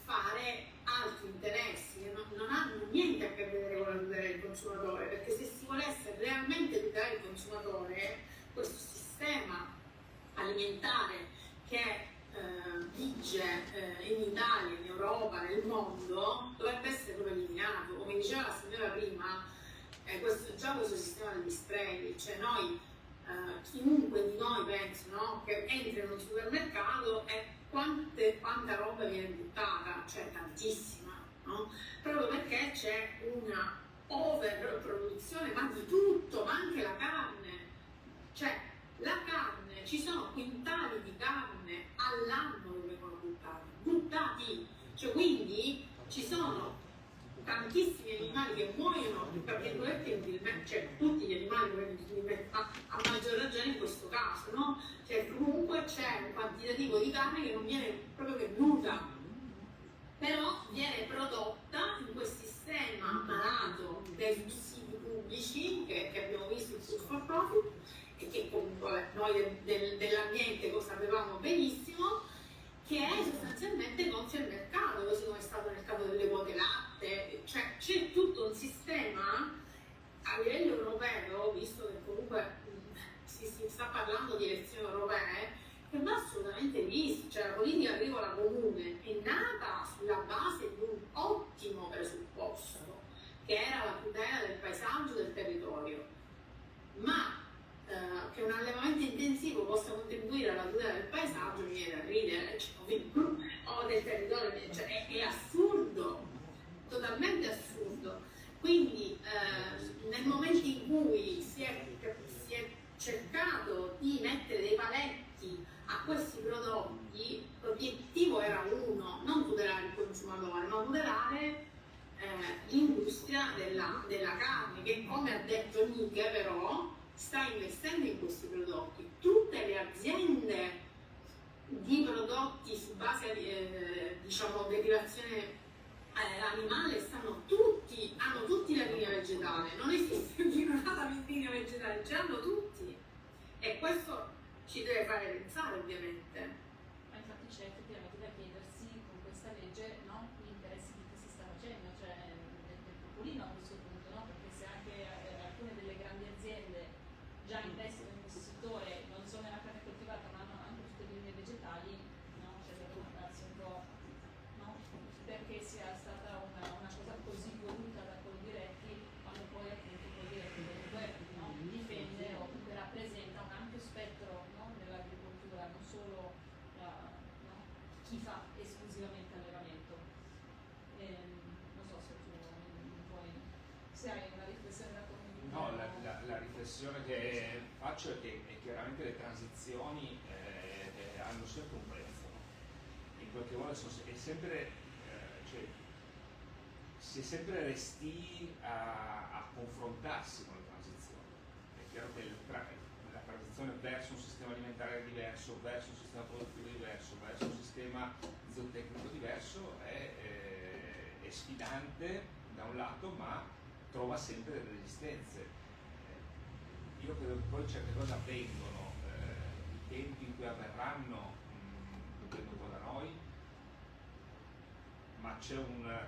fare altri interessi che non hanno niente a che vedere con la tutela del consumatore, perché se si volesse realmente tutelare il consumatore, questo sistema alimentare che vige in Italia, in Europa, nel mondo, dovrebbe essere proprio eliminato. Come diceva la signora prima, questo sistema degli sprechi, chiunque di noi penso, no? Che entra in un supermercato e quanta roba viene buttata, tantissima, no? Proprio perché c'è una overproduzione, ma di tutto, ma anche la carne. La carne, ci sono quintali di carne all'anno che vengono buttati. animali che muoiono, perché cioè, tutti gli animali muoiono a maggior ragione in questo caso, no? Cioè comunque c'è un quantitativo di carne che non viene proprio venduta, però viene prodotta in quel sistema malato dei sussidi pubblici che abbiamo visto in food for profit e che comunque noi dell'ambiente lo sapevamo benissimo, che è sostanzialmente gonfia il mercato, così come è stato nel caso delle quote latte. Cioè c'è tutto un sistema a livello europeo, visto che comunque si sta parlando di elezioni europee, che va assolutamente visto. Cioè la politica agricola comune è nata sulla base di un ottimo presupposto, che era la tutela del paesaggio e del territorio, ma che un allevamento intensivo possa contribuire alla tutela del paesaggio mi viene da ridere, cioè, o del territorio, cioè, è assurdo, totalmente assurdo. Quindi nel momento in cui si è cercato di mettere dei paletti a questi prodotti, l'obiettivo era uno, non tutelare il consumatore, ma tutelare l'industria della carne, che come ha detto Nike però sta investendo in questi prodotti. Tutte le aziende di prodotti su base diciamo derivazione animale hanno tutti la linea vegetale, non esiste una linea vegetale, ce l'hanno tutti, e questo ci deve fare pensare ovviamente. Ma infatti c'è effettivamente da chiedersi con questa legge, no, gli interessi di chi si sta facendo, cioè del popolino a questo punto, no? Perché se anche alcune delle grandi aziende già investono in questo settore, non solo nella carne coltivata ma hanno anche tutte le linee vegetali, no? C'è da domandarsi un po', no? Perché sia stata una cosa così voluta da Coldiretti, quando poi appunto Coldiretti comunque, no, difende o comunque rappresenta un ampio spettro, no, dell'agricoltura, non solo no, chi fa esclusivamente allevamento. Non so se tu vuoi, se hai una riflessione da condividere. No, la riflessione che faccio è che chiaramente le transizioni hanno sempre un prezzo, no? In qualche modo è sempre, cioè, si è sempre restii a confrontarsi con le transizioni. È chiaro che la transizione verso un sistema alimentare diverso, verso un sistema produttivo diverso, verso un sistema zootecnico diverso è sfidante da un lato, ma trova sempre delle resistenze. Io credo che poi certe cose avvengono, i tempi in cui avverranno dipendono un po' da noi, ma c'è un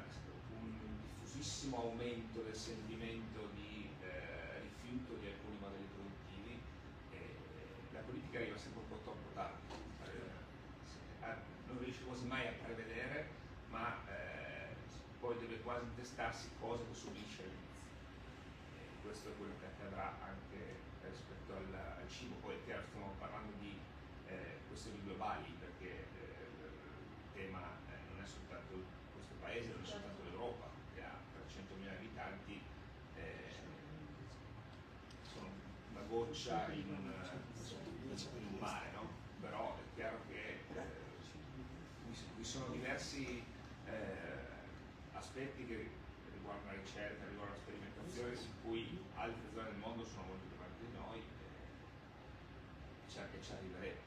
diffusissimo aumento del sentimento di rifiuto di alcuni modelli produttivi e la politica arriva sempre un po' troppo tardi, non riesce quasi mai a prevedere, ma poi deve quasi intestarsi cosa che subisce all'inizio. Questo è quello che accadrà anche rispetto al cibo. Poi è chiaro, stiamo parlando di questioni globali, perché il tema non è soltanto questo paese, non è soltanto l'Europa, che ha 300.000 abitanti, sono una goccia in un mare, no? Però è chiaro che vi sono diversi aspetti che riguardano la ricerca, riguardano la sperimentazione, su cui altre zone del mondo sono molto più avanti di noi e ci arriveremo.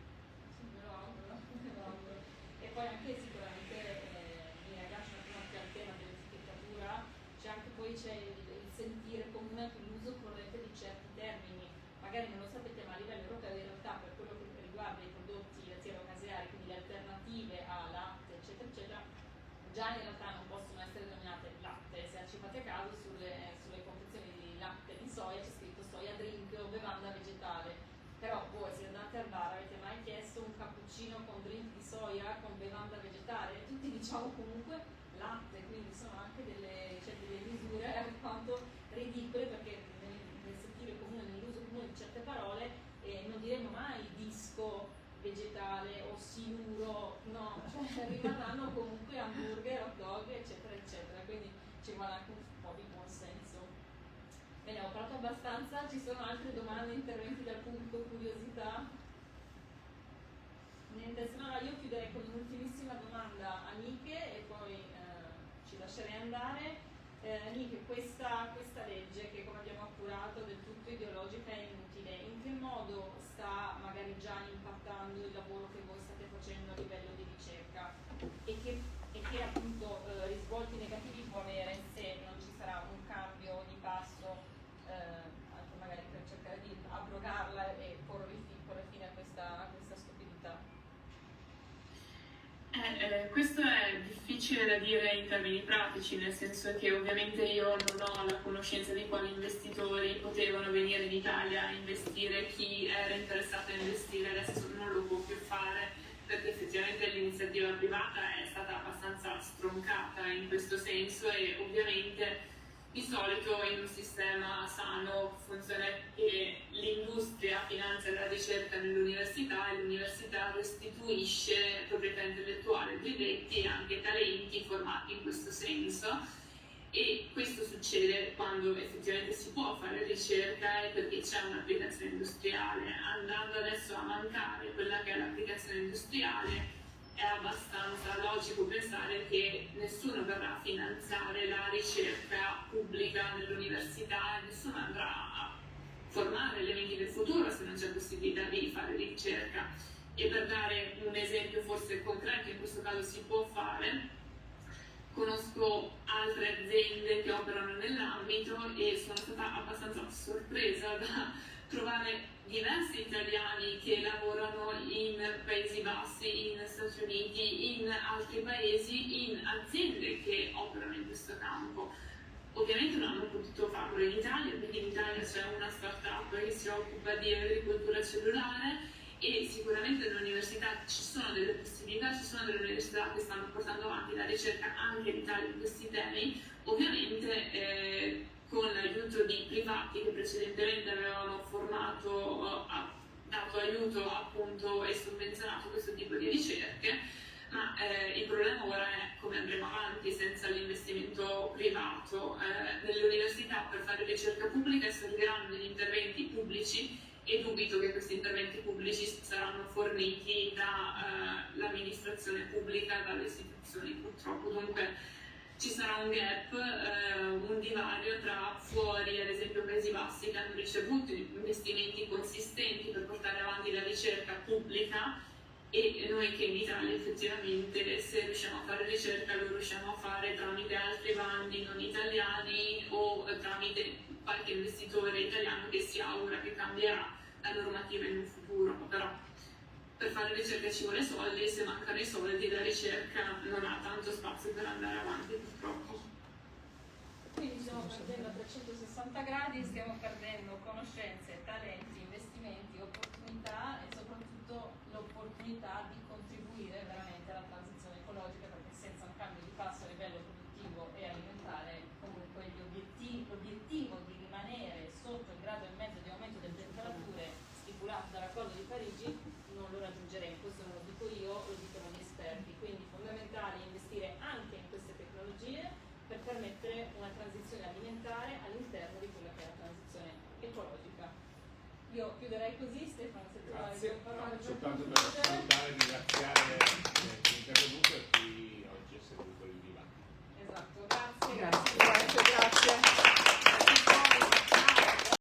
Sì, me lo auguro. E poi anche sicuramente mi aggancio anche al tema dell'etichettatura, c'è il sentire comune l'uso corretto di certi termini. Magari non lo sapete, ma a livello europeo in realtà per quello che riguarda i prodotti lattiero-caseari, quindi le alternative a latte, eccetera, eccetera, già in realtà non possono essere denominate latte. Se ci fate caso sulle confezioni di latte di soia c'è scritto soia drink o bevanda vegetale. Però voi se andate al bar avete mai chiesto un cappuccino con drink di soia con bevanda vegetale? Tutti diciamo comunque latte, quindi sono anche delle misure alquanto ridicole, perché nel sentire comune, nell'uso comune di certe parole non diremo mai disco vegetale o siluro, no, cioè rimarranno comunque hamburger, hot dog, eccetera, eccetera, quindi ci vuole anche un po' di buon senso. Bene, ho parlato abbastanza, ci sono altre domande, interventi dal pubblico, curiosità? Niente, se no io chiuderei con un'ultimissima domanda a Nike e poi ci lascerei andare. Nike, questa legge che, come abbiamo appurato, del tutto ideologica e inutile, in che modo sta magari già impattando il lavoro che voi state facendo a livello di ricerca e che appunto risvolti negativi può avere se non ci sarà un cambio di passo, anche magari per cercare di abrogarla e porre fine a questa stupidità? Questo è difficile da dire in termini pratici, nel senso che ovviamente io non ho la conoscenza di quali investitori potevano venire in Italia a investire, chi era interessato a investire adesso non lo può più fare, perché effettivamente l'iniziativa privata è stata abbastanza stroncata in questo senso, e ovviamente di solito in un sistema sano funziona che l'industria finanzia la ricerca nell'università e l'università restituisce proprietà intellettuale, brevetti e anche talenti formati in questo senso, e questo succede quando effettivamente si può fare ricerca e perché c'è un'applicazione industriale. Andando adesso a mancare quella che è l'applicazione industriale, è abbastanza logico pensare che nessuno verrà a finanziare la ricerca pubblica nell'università e nessuno andrà a formare elementi del futuro se non c'è possibilità di fare ricerca. E per dare un esempio forse concreto, in questo caso si può fare, conosco altre aziende che operano nell'ambito e sono stata abbastanza sorpresa da trovare diversi italiani che lavorano in Paesi Bassi, in Stati Uniti, in altri paesi, in aziende che operano in questo campo. Ovviamente non hanno potuto farlo in Italia, perché in Italia c'è una startup che si occupa di agricoltura cellulare e sicuramente nell'università ci sono delle possibilità, ci sono delle università che stanno portando avanti la ricerca anche in Italia in questi temi. Ovviamente con l'aiuto di privati che precedentemente avevano formato, dato aiuto appunto e sovvenzionato questo tipo di ricerche, ma il problema ora è come andremo avanti senza l'investimento privato. Nelle università per fare ricerca pubblica serviranno degli interventi pubblici e dubito che questi interventi pubblici saranno forniti dall'amministrazione pubblica, dalle istituzioni purtroppo. Dunque ci sarà un gap, un divario tra fuori, ad esempio Paesi Bassi che hanno ricevuto investimenti consistenti per portare avanti la ricerca pubblica, e noi che in Italia effettivamente se riusciamo a fare ricerca lo riusciamo a fare tramite altri bandi non italiani o tramite qualche investitore italiano che si augura che cambierà la normativa in un futuro. Però per fare ricerca ci vuole soldi e se mancano i soldi la ricerca non ha tanto spazio per andare avanti purtroppo. Quindi stiamo perdendo a 360 gradi, stiamo perdendo conoscenze, talenti, investimenti, opportunità e soprattutto l'opportunità di contribuire veramente alla transizione ecologica, perché senza un cambio di passo a livello produttivo e alimentare comunque l'obiettivo di rimanere sotto il grado e mezzo di aumento delle temperature stipulato dall'accordo di Parigi non lo raggiungeremo. Questo non lo dico io, lo dicono gli esperti. Quindi è fondamentale investire anche in queste tecnologie per permettere una transizione alimentare all'interno di quella che è la transizione ecologica. Io chiuderei così, Stefano, se tu Grazie. vuoi Soltanto per salutare e ringraziare chi è intervenuto e chi oggi ha seguito il dibattito. Esatto, grazie.